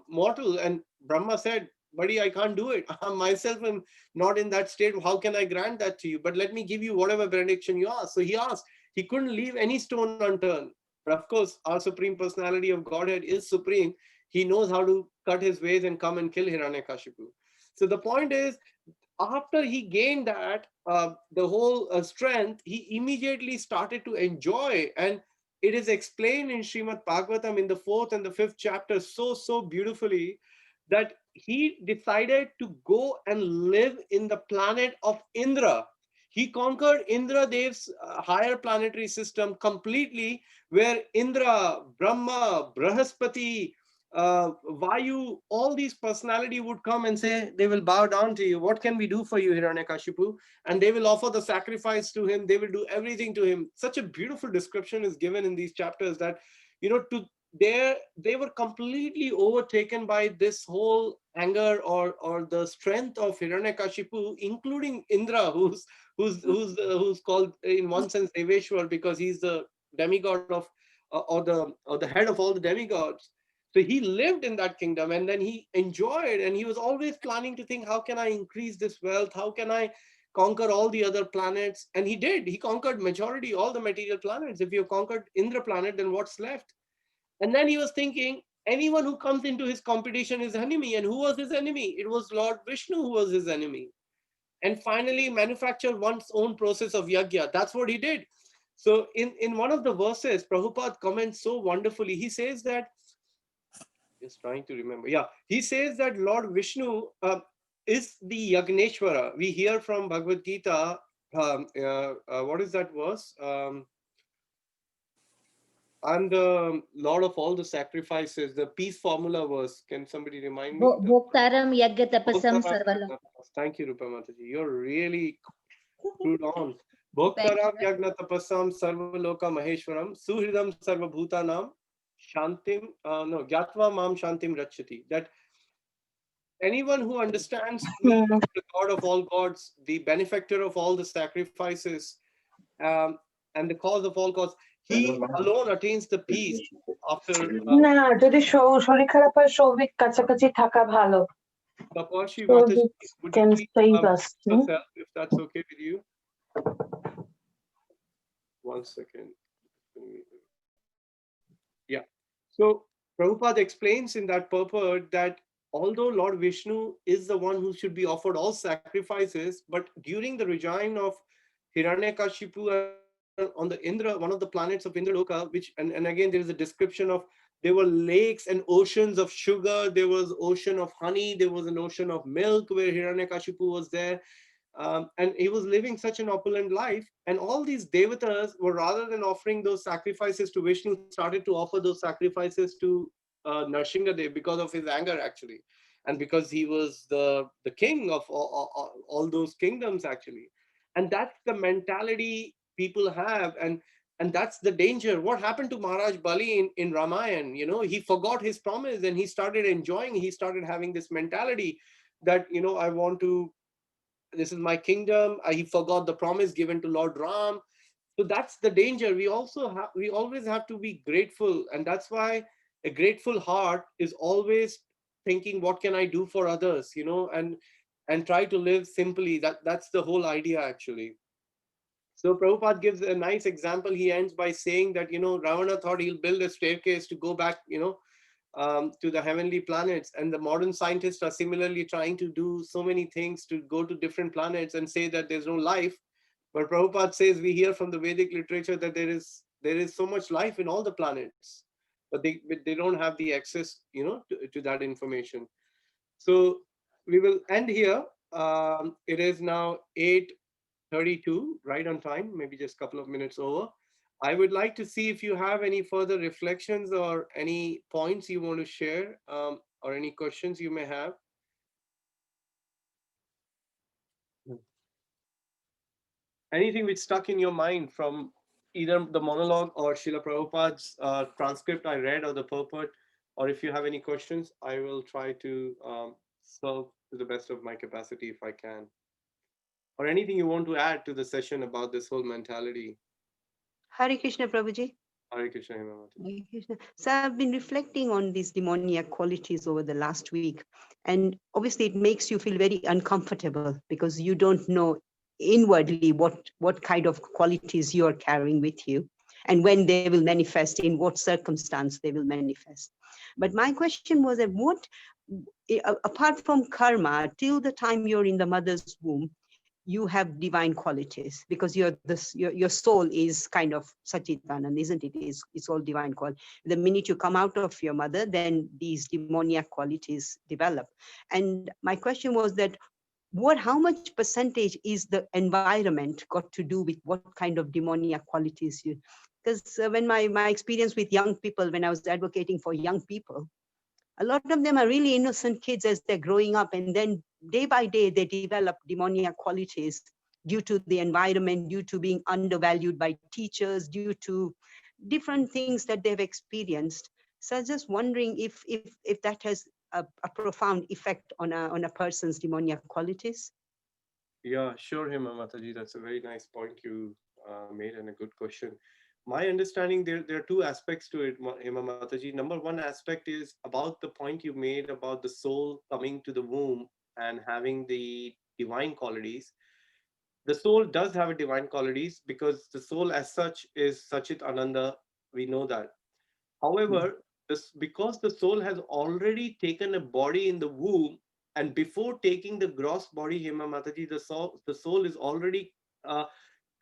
mortal. And Brahma said, buddy, I can't do it. I myself am not in that state. How can I grant that to you? But let me give you whatever benediction you ask. So he asked. He couldn't leave any stone unturned. But of course, our supreme personality of Godhead is supreme. He knows how to cut his ways and come and kill Hiranyakashipu. So the point is, after he gained that the whole strength, he immediately started to enjoy. And it is explained in Srimad Bhagavatam in the 4th and the 5th chapter so beautifully, that he decided to go and live in the planet of Indra. He conquered Indra Dev's higher planetary system completely, where Indra, Brahma, Brahaspati, Vayu, all these personality would come and say, they will bow down to you. What can we do for you, Hiranyakashipu? And they will offer the sacrifice to him. They will do everything to him. Such a beautiful description is given in these chapters that, they were completely overtaken by this whole anger or the strength of Hiranyakashipu, including Indra, who's called in one sense Deveshwar, because he's the demigod of or the head of all the demigods. So he lived in that kingdom, and then he enjoyed, and he was always planning to think, how can I increase this wealth? How can I conquer all the other planets? And he did. He conquered majority, all the material planets. If you have conquered Indra planet, then what's left? And then he was thinking, anyone who comes into his competition is enemy. And who was his enemy? It was Lord Vishnu who was his enemy. And finally manufactured one's own process of yajna. That's what he did. So in one of the verses, Prabhupada comments so wonderfully. He says that, just trying to remember. Yeah, he says that Lord Vishnu is the Yagneshwara. We hear from Bhagavad Gita. What is that verse? I'm the Lord of all the sacrifices. The peace formula verse. Can somebody remind me? Bhoktaram yagya tapasam sarvala. Thank you, Rupa Mataji. You're really screwed on. Bhoktaram yagna tapasam sarvaloka maheshwaram suhridam sarvabhutanam shantim gyatva mam shantim rachati. That anyone who understands me, the God of all gods, the benefactor of all the sacrifices, and the cause of all cause, he alone attains the peace after. না যদি শরীর খারাপ হয় সৌভিক কাছাকাছি থাকা ভালো. Tapashi Mataji, would can you please save us. yourself, if that's okay with you? 1 second. Yeah. So Prabhupada explains in that purport that although Lord Vishnu is the one who should be offered all sacrifices, but during the regime of Hiranyakashipu on the Indra, one of the planets of Indraloka, which and again there is a description of, there were lakes and oceans of sugar, there was ocean of honey, there was an ocean of milk where Hiranyakashipu was there. And he was living such an opulent life. And all these devatas were, rather than offering those sacrifices to Vishnu, started to offer those sacrifices to Narsingadev because of his anger, actually. And because he was the king of all those kingdoms, actually. And that's the mentality people have. And that's the danger. What happened to Maharaj Bali in Ramayana? He forgot his promise and he started enjoying, he started having this mentality that, I want to, this is my kingdom. He forgot the promise given to Lord Ram. So that's the danger. We always have to be grateful. And that's why a grateful heart is always thinking, what can I do for others, and try to live simply. That's the whole idea, actually. So Prabhupada gives a nice example. He ends by saying that, Ravana thought he'll build a staircase to go back, to the heavenly planets. And the modern scientists are similarly trying to do so many things to go to different planets and say that there's no life. But Prabhupada says we hear from the Vedic literature that there is so much life in all the planets, but they don't have the access, to that information. So we will end here. It is now 8:32, right on time, maybe just a couple of minutes over. I would like to see if you have any further reflections or any points you want to share, or any questions you may have. Anything which stuck in your mind from either the monologue or Srila Prabhupada's transcript I read, or the purport, or if you have any questions, I will try to serve to the best of my capacity if I can. Or anything you want to add to the session about this whole mentality. Hare Krishna, Prabhuji. Hare Krishna, Hemamata. Hare Krishna. So I've been reflecting on these demoniac qualities over the last week. And obviously it makes you feel very uncomfortable because you don't know inwardly what kind of qualities you're carrying with you and when they will manifest, in what circumstance they will manifest. But my question was that apart from karma, till the time you're in the mother's womb, you have divine qualities because your soul is kind of Sachitanand, isn't it? It's all divine quality. The minute you come out of your mother, then these demoniac qualities develop. And my question was that how much percentage is the environment got to do with what kind of demoniac qualities you? Because when my experience with young people, when I was advocating for young people, a lot of them are really innocent kids as they're growing up, and then day by day they develop demoniac qualities due to the environment, due to being undervalued by teachers, due to different things that they've experienced. So I was just wondering if that has a profound effect on a person's demoniac qualities. Yeah, sure, Hema Mataji. That's a very nice point you made, and a good question. My understanding, there are two aspects to it, Hema Mataji. Number one aspect is about the point you made about the soul coming to the womb and having the divine qualities. The soul does have a divine qualities because the soul as such is Sachit Ananda. We know that. However, because the soul has already taken a body in the womb, and before taking the gross body, Hema Mataji, the soul is already uh,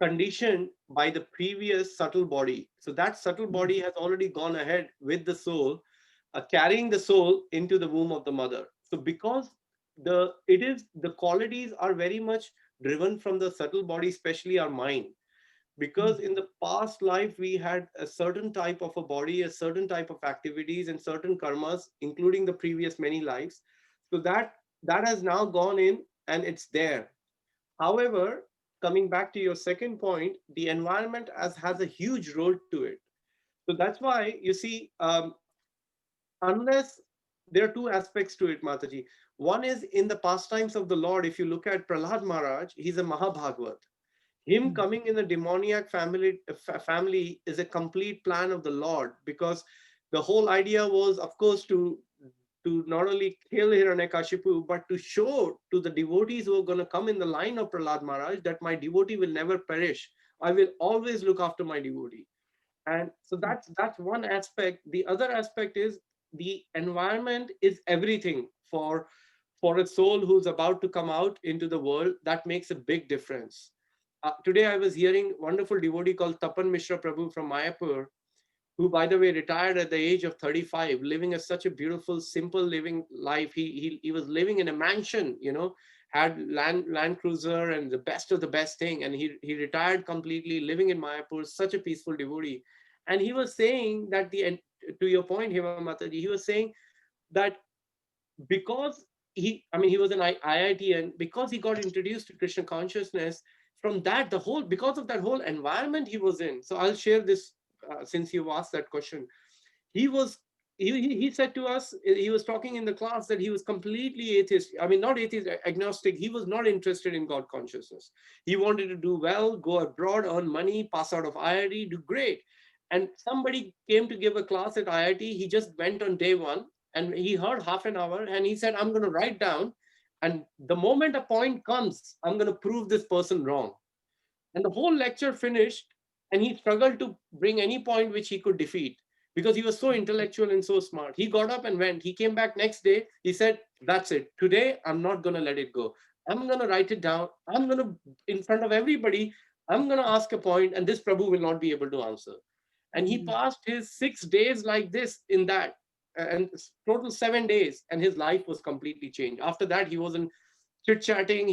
conditioned by the previous subtle body. So that subtle body has already gone ahead with the soul, carrying the soul into the womb of the mother. So because the qualities are very much driven from the subtle body, especially our mind, because in the past life we had a certain type of a body, a certain type of activities and certain karmas, including the previous many lives. So that has now gone in and it's there. However, coming back to your second point, the environment has a huge role to it. So that's why you see, unless there are two aspects to it, Mataji. One is in the pastimes of the Lord. If you look at Prahlad Maharaj, he's a Mahabhagavad. Him coming in the demoniac family is a complete plan of the Lord, because the whole idea was, of course, to not only kill Hiranyakashipu, but to show to the devotees who are going to come in the line of Prahlad Maharaj that my devotee will never perish. I will always look after my devotee. And so that's one aspect. The other aspect is the environment is everything for a soul who's about to come out into the world. That makes a big difference. Today I was hearing wonderful devotee called Tapan Mishra Prabhu from Mayapur, who, by the way, retired at the age of 35, living such a beautiful, simple living life. He was living in a mansion, had land cruiser and the best of the best thing. And he retired completely, living in Mayapur, such a peaceful devotee. And he was saying that to your point, Hema Mataji, he was saying that because he was an IIT, and because he got introduced to Krishna consciousness, from that, because of that whole environment he was in. So I'll share this, since you asked that question. He was, he said to us, he was talking in the class that he was completely atheist. I mean, not atheist, agnostic. He was not interested in God consciousness. He wanted to do well, go abroad, earn money, pass out of IIT, do great. And somebody came to give a class at IIT. He just went on day one and he heard half an hour and he said, I'm going to write down. And the moment a point comes, I'm going to prove this person wrong. And the whole lecture finished, and he struggled to bring any point which he could defeat because he was so intellectual and so smart. He got up and went. He came back next day. He said, "That's it. Today, I'm not going to let it go. I'm going to write it down. I'm going to, in front of everybody, I'm going to ask a point, and this Prabhu will not be able to answer." And he passed his 6 days like this in that, and total 7 days, and his life was completely changed. After that, he wasn't chit chatting.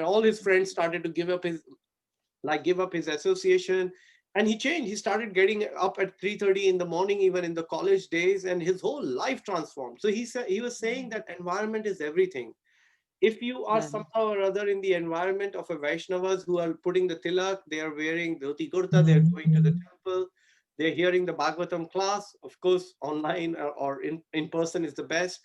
All his friends started to give up his association, and he changed. He started getting up at 3:30 in the morning, even in the college days, and his whole life transformed. So he said, he was saying that environment is everything. If you are somehow or other in the environment of a Vaishnavas who are putting the tilak, they are wearing dhoti kurta, they are going to the temple, they're hearing the Bhagavatam class, of course, online or in person is the best.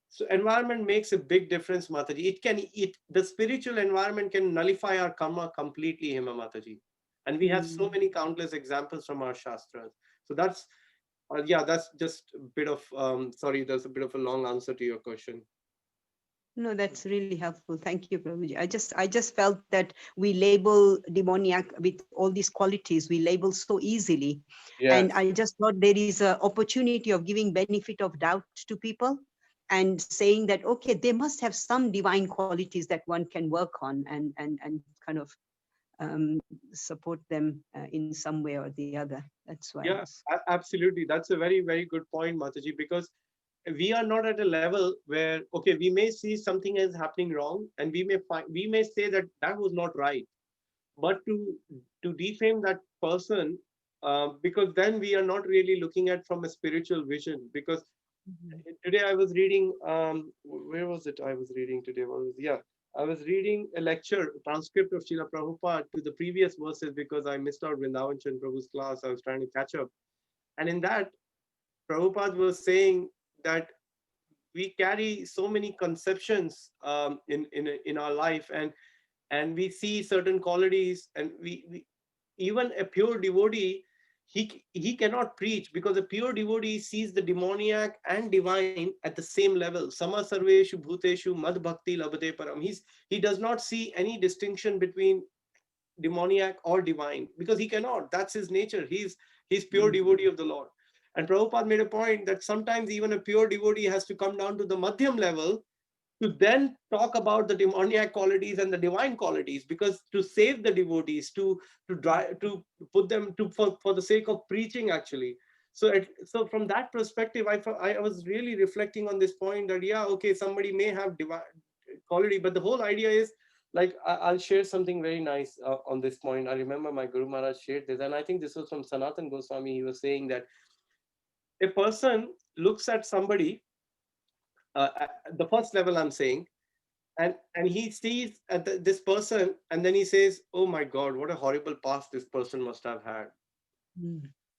So environment makes a big difference, Mataji. The spiritual environment can nullify our karma completely, Hema Mataji. And we have so many countless examples from our Shastras. So yeah, that's just a bit of, sorry, that's a bit of a long answer to your question. No, that's really helpful. Thank you, Prabhuji. I just felt that we label demoniac with all these qualities. We label so easily, and Yes. I just thought there is an opportunity of giving benefit of doubt to people, and saying that okay, they must have some divine qualities that one can work on, and kind of um, support them in some way or the other. That's why I Yeah, was. absolutely. That's a very, very good point, Mataji, because we are not at a level where, okay, we may see something is happening wrong, and we may say that that was not right, but to defame that person, because then we are not really looking at from a spiritual vision. Because today I was reading, where was it? I was reading today. I was reading a lecture transcript of Srila Prabhupada to the previous verses because I missed out Vrindavan Chand Prabhu's class. I was trying to catch up, and in that, Prabhupada was saying that we carry so many conceptions in our life, and we see certain qualities, and we even a pure devotee, he cannot preach because a pure devotee sees the demoniac and divine at the same level. Sama sarveshu bhuteshu mad bhakti labhate param. He does not see any distinction between demoniac or divine because he cannot. That's his nature. He's pure devotee of the Lord. And Prabhupada made a point that sometimes even a pure devotee has to come down to the madhyam level to then talk about the demoniac qualities and the divine qualities, because to save the devotees, to put them to for the sake of preaching actually. So from that perspective, I was really reflecting on this point that yeah, okay, somebody may have divine quality, but the whole idea is like I'll share something very nice on this point. I remember my Guru Maharaj shared this, and I think this was from Sanatan Goswami. He was saying that a person looks at somebody, at the first level I'm saying, and he sees this person, and then he says, "Oh my God, what a horrible past this person must have had."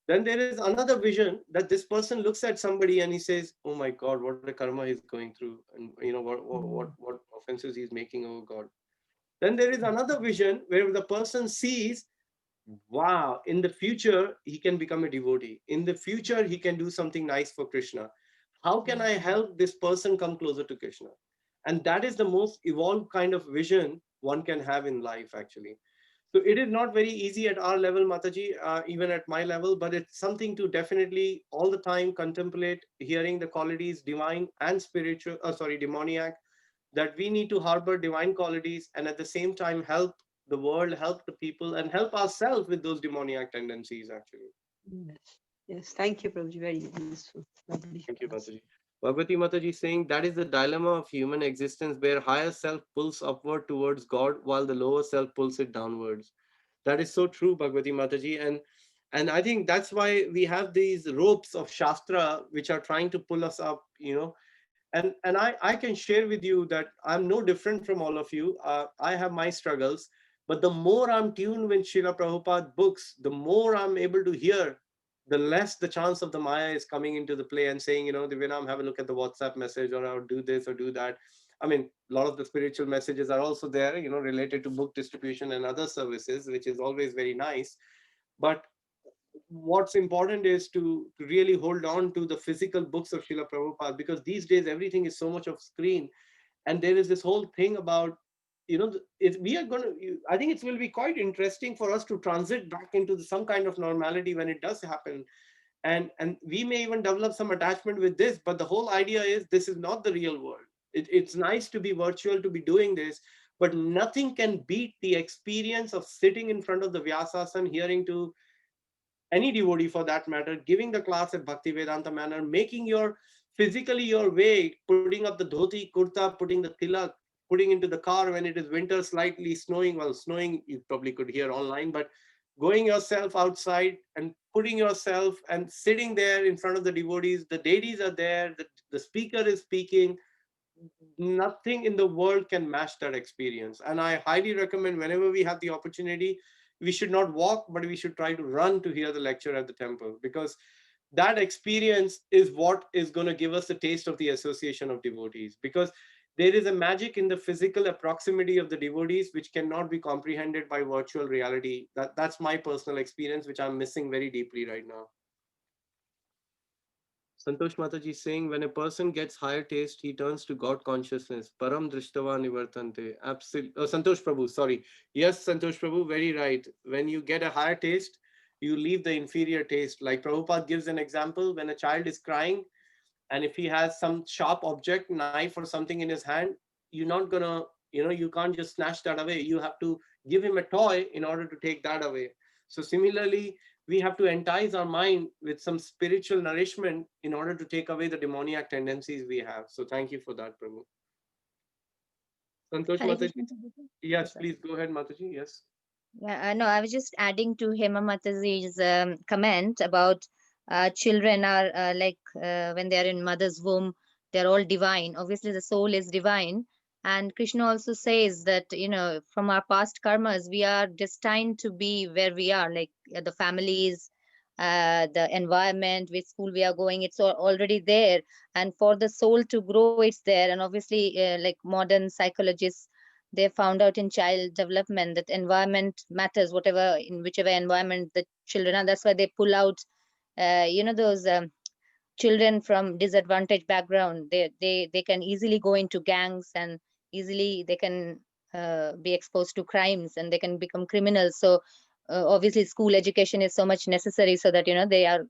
Then there is another vision that this person looks at somebody and he says, "Oh my God, what a karma he's going through, and what offenses he's making. Oh God." Then there is another vision where the person sees, wow, in the future he can become a devotee. In the future he can do something nice for Krishna. How can I help this person come closer to Krishna? And that is the most evolved kind of vision one can have in life actually. So it is not very easy at our level, Mataji, even at my level, but it's something to definitely all the time contemplate, hearing the qualities divine and spiritual, sorry, demoniac, that we need to harbor divine qualities and at the same time help the world, help the people, and help ourselves with those demoniac tendencies actually. Yes, yes. Thank you, Prabhuji. Very useful. Lovely Thank you, class. Mataji. Bhagavati Mataji saying that is the dilemma of human existence, where higher self pulls upward towards God while the lower self pulls it downwards. That is so true, Bhagavati Mataji. And I think that's why we have these ropes of Shastra which are trying to pull us up, and I can share with you that I'm no different from all of you. I have my struggles, but the more I'm tuned with Srila Prabhupada books, the more I'm able to hear, the less the chance of the Maya is coming into the play and saying, Divinam, have a look at the WhatsApp message, or I'll do this or do that. I mean, a lot of the spiritual messages are also there, related to book distribution and other services, which is always very nice. But what's important is to really hold on to the physical books of Srila Prabhupada, because these days everything is so much of screen. And there is this whole thing about we are going to, I think it will be quite interesting for us to transit back into some kind of normality when it does happen. And we may even develop some attachment with this, but the whole idea is this is not the real world. It's nice to be virtual, to be doing this, but nothing can beat the experience of sitting in front of the Vyasasana, hearing to any devotee for that matter, giving the class at Bhakti Vedanta manner, making your physically your way, putting up the dhoti, kurta, putting the tilak, putting into the car when it is winter, slightly snowing. Well, snowing you probably could hear online, but going yourself outside and putting yourself and sitting there in front of the devotees, the deities are there, the speaker is speaking. Nothing in the world can match that experience. And I highly recommend, whenever we have the opportunity, we should not walk, but we should try to run to hear the lecture at the temple, because that experience is what is going to give us a taste of the association of devotees. Because there is a magic in the physical proximity of the devotees which cannot be comprehended by virtual reality. That's my personal experience, which I'm missing very deeply right now. Santosh Mataji saying, when a person gets higher taste, he turns to God consciousness. Param drishtava nivartante. Absolutely. Oh, Santosh Prabhu, sorry. Yes, Santosh Prabhu, very right. When you get a higher taste, you leave the inferior taste. Like Prabhupada gives an example, when a child is crying, and if he has some sharp object, knife or something in his hand, you're not gonna, you can't just snatch that away. You have to give him a toy in order to take that away. So similarly, we have to entice our mind with some spiritual nourishment in order to take away the demoniac tendencies we have. So thank you for that, Prabhu. Santosh Hare Mataji. Krishna, Prabhuji. Yes, Sorry. please go ahead, Mataji. Yes. Yeah, no, I was just adding to Hema Mataji's comment about children are when they are in mother's womb, they're all divine. Obviously, the soul is divine. And Krishna also says that, from our past karmas, we are destined to be where we are, like the families, the environment, which school we are going, it's already there. And for the soul to grow, it's there. And obviously, like modern psychologists, they found out in child development that environment matters, whatever, in whichever environment the children are. That's why they pull out those children from disadvantaged background. They can easily go into gangs, and easily they can be exposed to crimes, and they can become criminals. So obviously school education is so much necessary, so that they are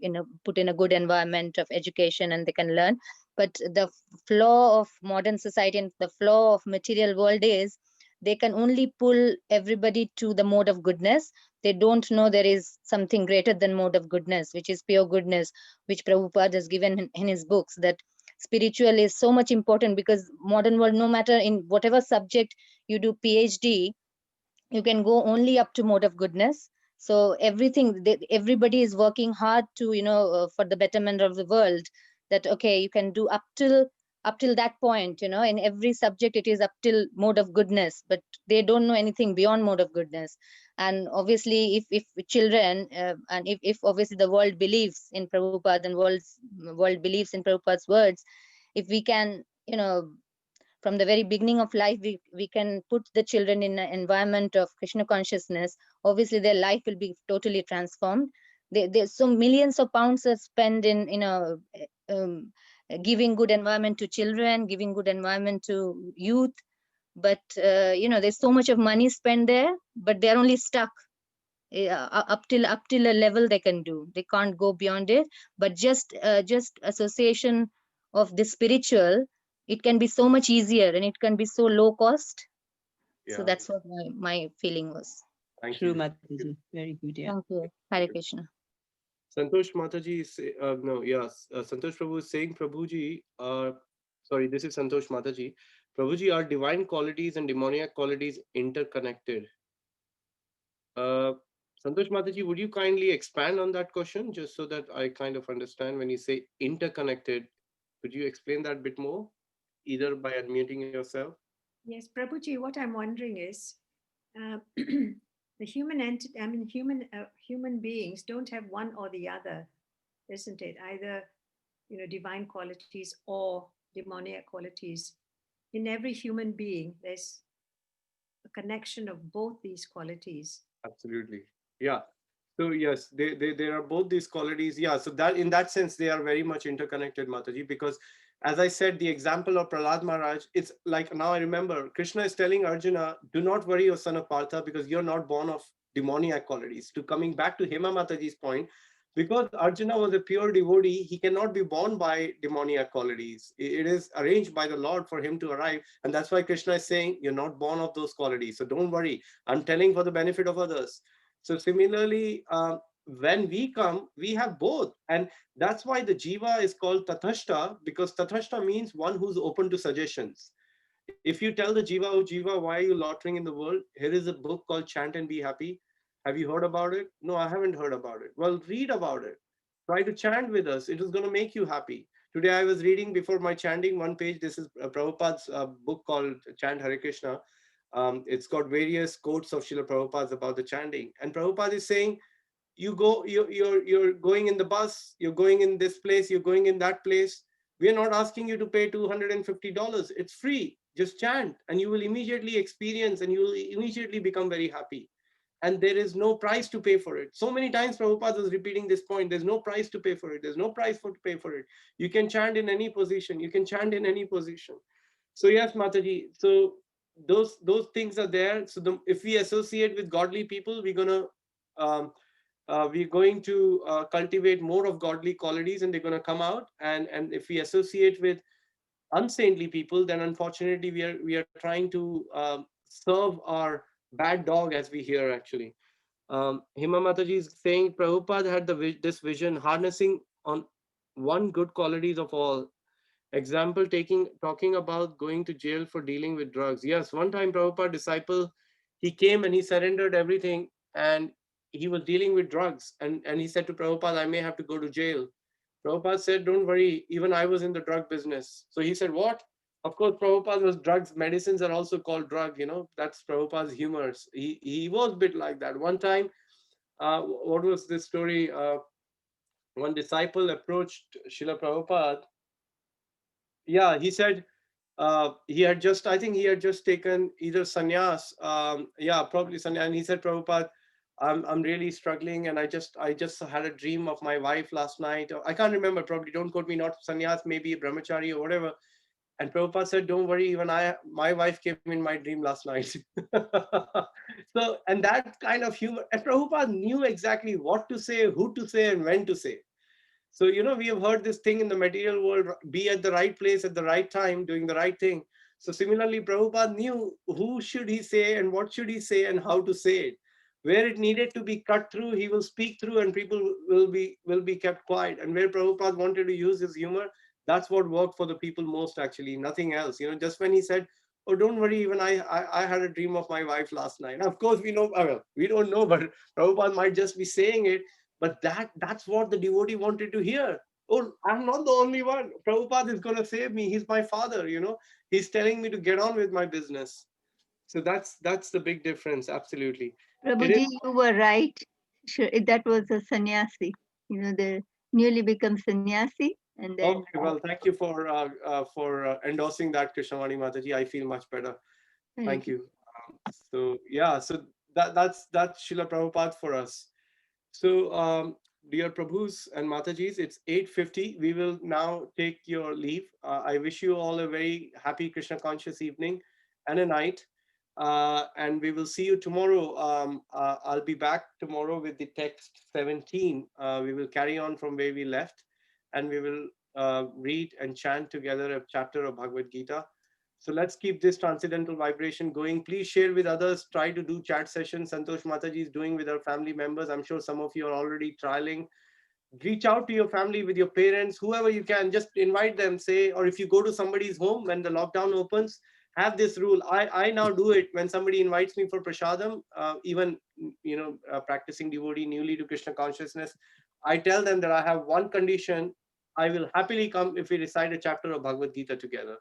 put in a good environment of education and they can learn. But the flaw of modern society and the flaw of material world is they can only pull everybody to the mode of goodness. They don't know there is something greater than mode of goodness, which is pure goodness, which Prabhupada has given in his books, that spiritual is so much important. Because modern world, no matter in whatever subject you do PhD, you can go only up to mode of goodness. So everybody is working hard to for the betterment of the world, that okay, you can do up till that point, in every subject it is up till mode of goodness, but they don't know anything beyond mode of goodness. And obviously if children and if obviously the world believes in Prabhupada, and world believes in Prabhupada's words, if we can from the very beginning of life, we can put the children in an environment of Krishna consciousness, obviously their life will be totally transformed. There's so millions of pounds are spent in um, giving good environment to children, giving good environment to youth, but there's so much of money spent there, but they're only stuck up till a level they can do. They can't go beyond it. But just association of the spiritual, it can be so much easier, and it can be so low cost. So Yeah. that's what my feeling was. Thank True, you. Mataji. Very good. Yeah. Thank you. Hare Krishna. Santosh Mataji is no, yes. Santosh Prabhu is saying, Prabhuji, sorry, this is Santosh Mataji. Prabhuji, are divine qualities and demoniac qualities interconnected? Uh, Santosh Mataji, would you kindly expand on that question, just so that I kind of understand when you say interconnected? Could you explain that a bit more, either by unmuting yourself? Yes, Prabhuji, what I'm wondering is the human beings don't have one or the other, isn't it? Either, divine qualities or demoniac qualities. In every human being, there's a connection of both these qualities. Absolutely. Yeah. So yes, they are both these qualities. Yeah. So that in that sense, they are very much interconnected, Mataji, because As I said, the example of Prahlad Maharaj, it's like, now I remember, Krishna is telling Arjuna, do not worry, O son of Partha, because you're not born of demoniac qualities. To coming back to Hema Mataji's point, because Arjuna was a pure devotee, he cannot be born by demoniac qualities. It is arranged by the Lord for him to arrive. And that's why Krishna is saying, you're not born of those qualities. So don't worry. I'm telling for the benefit of others. So similarly, when we come, we have both. And that's why the jiva is called tathashta, because tathashta means one who's open to suggestions. If you tell the jiva, oh jiva, why are you loitering in the world? Here is a book called Chant and Be Happy. Have you heard about it? No, I haven't heard about it. Well, read about it. Try to chant with us. It is going to make you happy. Today I was reading before my chanting one page. This is Prabhupada's book called Chant Hare Krishna. It's got various quotes of Srila Prabhupada about the chanting. And Prabhupada is saying, you're going in the bus, you're going in this place, you're going in that place. We're not asking you to pay $250. It's free. Just chant and you will immediately experience and you will immediately become very happy. And there is no price to pay for it. So many times Prabhupada was repeating this point. There's no price to pay for it. There's no price to pay for it. You can chant in any position. You can chant in any position. So yes, Mataji. So those things are there. So if we associate with godly people, we're going to cultivate more of godly qualities, and they're going to come out. And if we associate with unsaintly people, then unfortunately we are trying to serve our bad dog, as we hear actually. Hima Mataji is saying Prabhupada had this vision, harnessing on one good qualities of all. Example, talking about going to jail for dealing with drugs. Yes, one time Prabhupada disciple, he came and he surrendered everything, and he was dealing with drugs, and he said to Prabhupada, I may have to go to jail. Prabhupada said, don't worry, even I was in the drug business. So he said, what? Of course, Prabhupada was drugs. Medicines are also called drug, that's Prabhupada's humors. He was a bit like that. One time, what was this story? One disciple approached Srila Prabhupada. Yeah, he said, I think he had just taken either sannyas, probably sannyas. And he said, Prabhupada, I'm really struggling, and I just had a dream of my wife last night. I can't remember, probably, don't quote me, not sannyas, maybe a brahmachari or whatever. And Prabhupada said, don't worry, even my wife came in my dream last night. So, and that kind of humor, and Prabhupada knew exactly what to say, who to say, and when to say. So, we have heard this thing in the material world, be at the right place at the right time, doing the right thing. So similarly, Prabhupada knew who should he say and what should he say and how to say it. Where it needed to be cut through, he will speak through, and people will be kept quiet. And where Prabhupada wanted to use his humor, that's what worked for the people most, actually, nothing else. Just when he said, oh, don't worry, even I had a dream of my wife last night. Of course, we know, well, we don't know, but Prabhupada might just be saying it. But that's what the devotee wanted to hear. Oh, I'm not the only one. Prabhupada is going to save me. He's my father, He's telling me to get on with my business. So that's the big difference, absolutely. Prabhuji, you were right. Sure, that was a sannyasi. The newly become sannyasi, and then. Okay, well, thank you for endorsing that, Krishnavani Mataji. I feel much better. Thank you. So that's Srila Prabhupada for us. So, dear Prabhus and Matajis, it's 8:50. We will now take your leave. I wish you all a very happy Krishna conscious evening and a night. And we will see you tomorrow. I'll be back tomorrow with the text 17. We will carry on from where we left, and we will read and chant together a chapter of Bhagavad Gita. So let's keep this transcendental vibration going. Please share with others. Try to do chat sessions. Santosh Mataji is doing with our family members. I'm sure some of you are already trialing. Reach out to your family, with your parents, whoever you can. Just invite them, say, or if you go to somebody's home when the lockdown opens, have this rule. I now do it when somebody invites me for prasadam, even, practicing devotee newly to Krishna consciousness. I tell them that I have one condition. I will happily come if we recite a chapter of Bhagavad Gita together.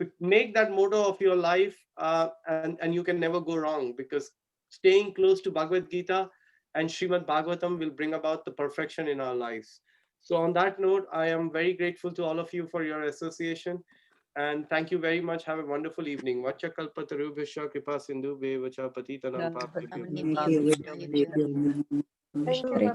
So make that motto of your life, and you can never go wrong, because staying close to Bhagavad Gita and Srimad Bhagavatam will bring about the perfection in our lives. So on that note, I am very grateful to all of you for your association, and thank you very much. Have a wonderful evening. Vacha kalpatarubhasya kripa sindhu vacha patitanam Thank papebhyo. you. Amnibhyo, Vishnavibhyo. Thank you.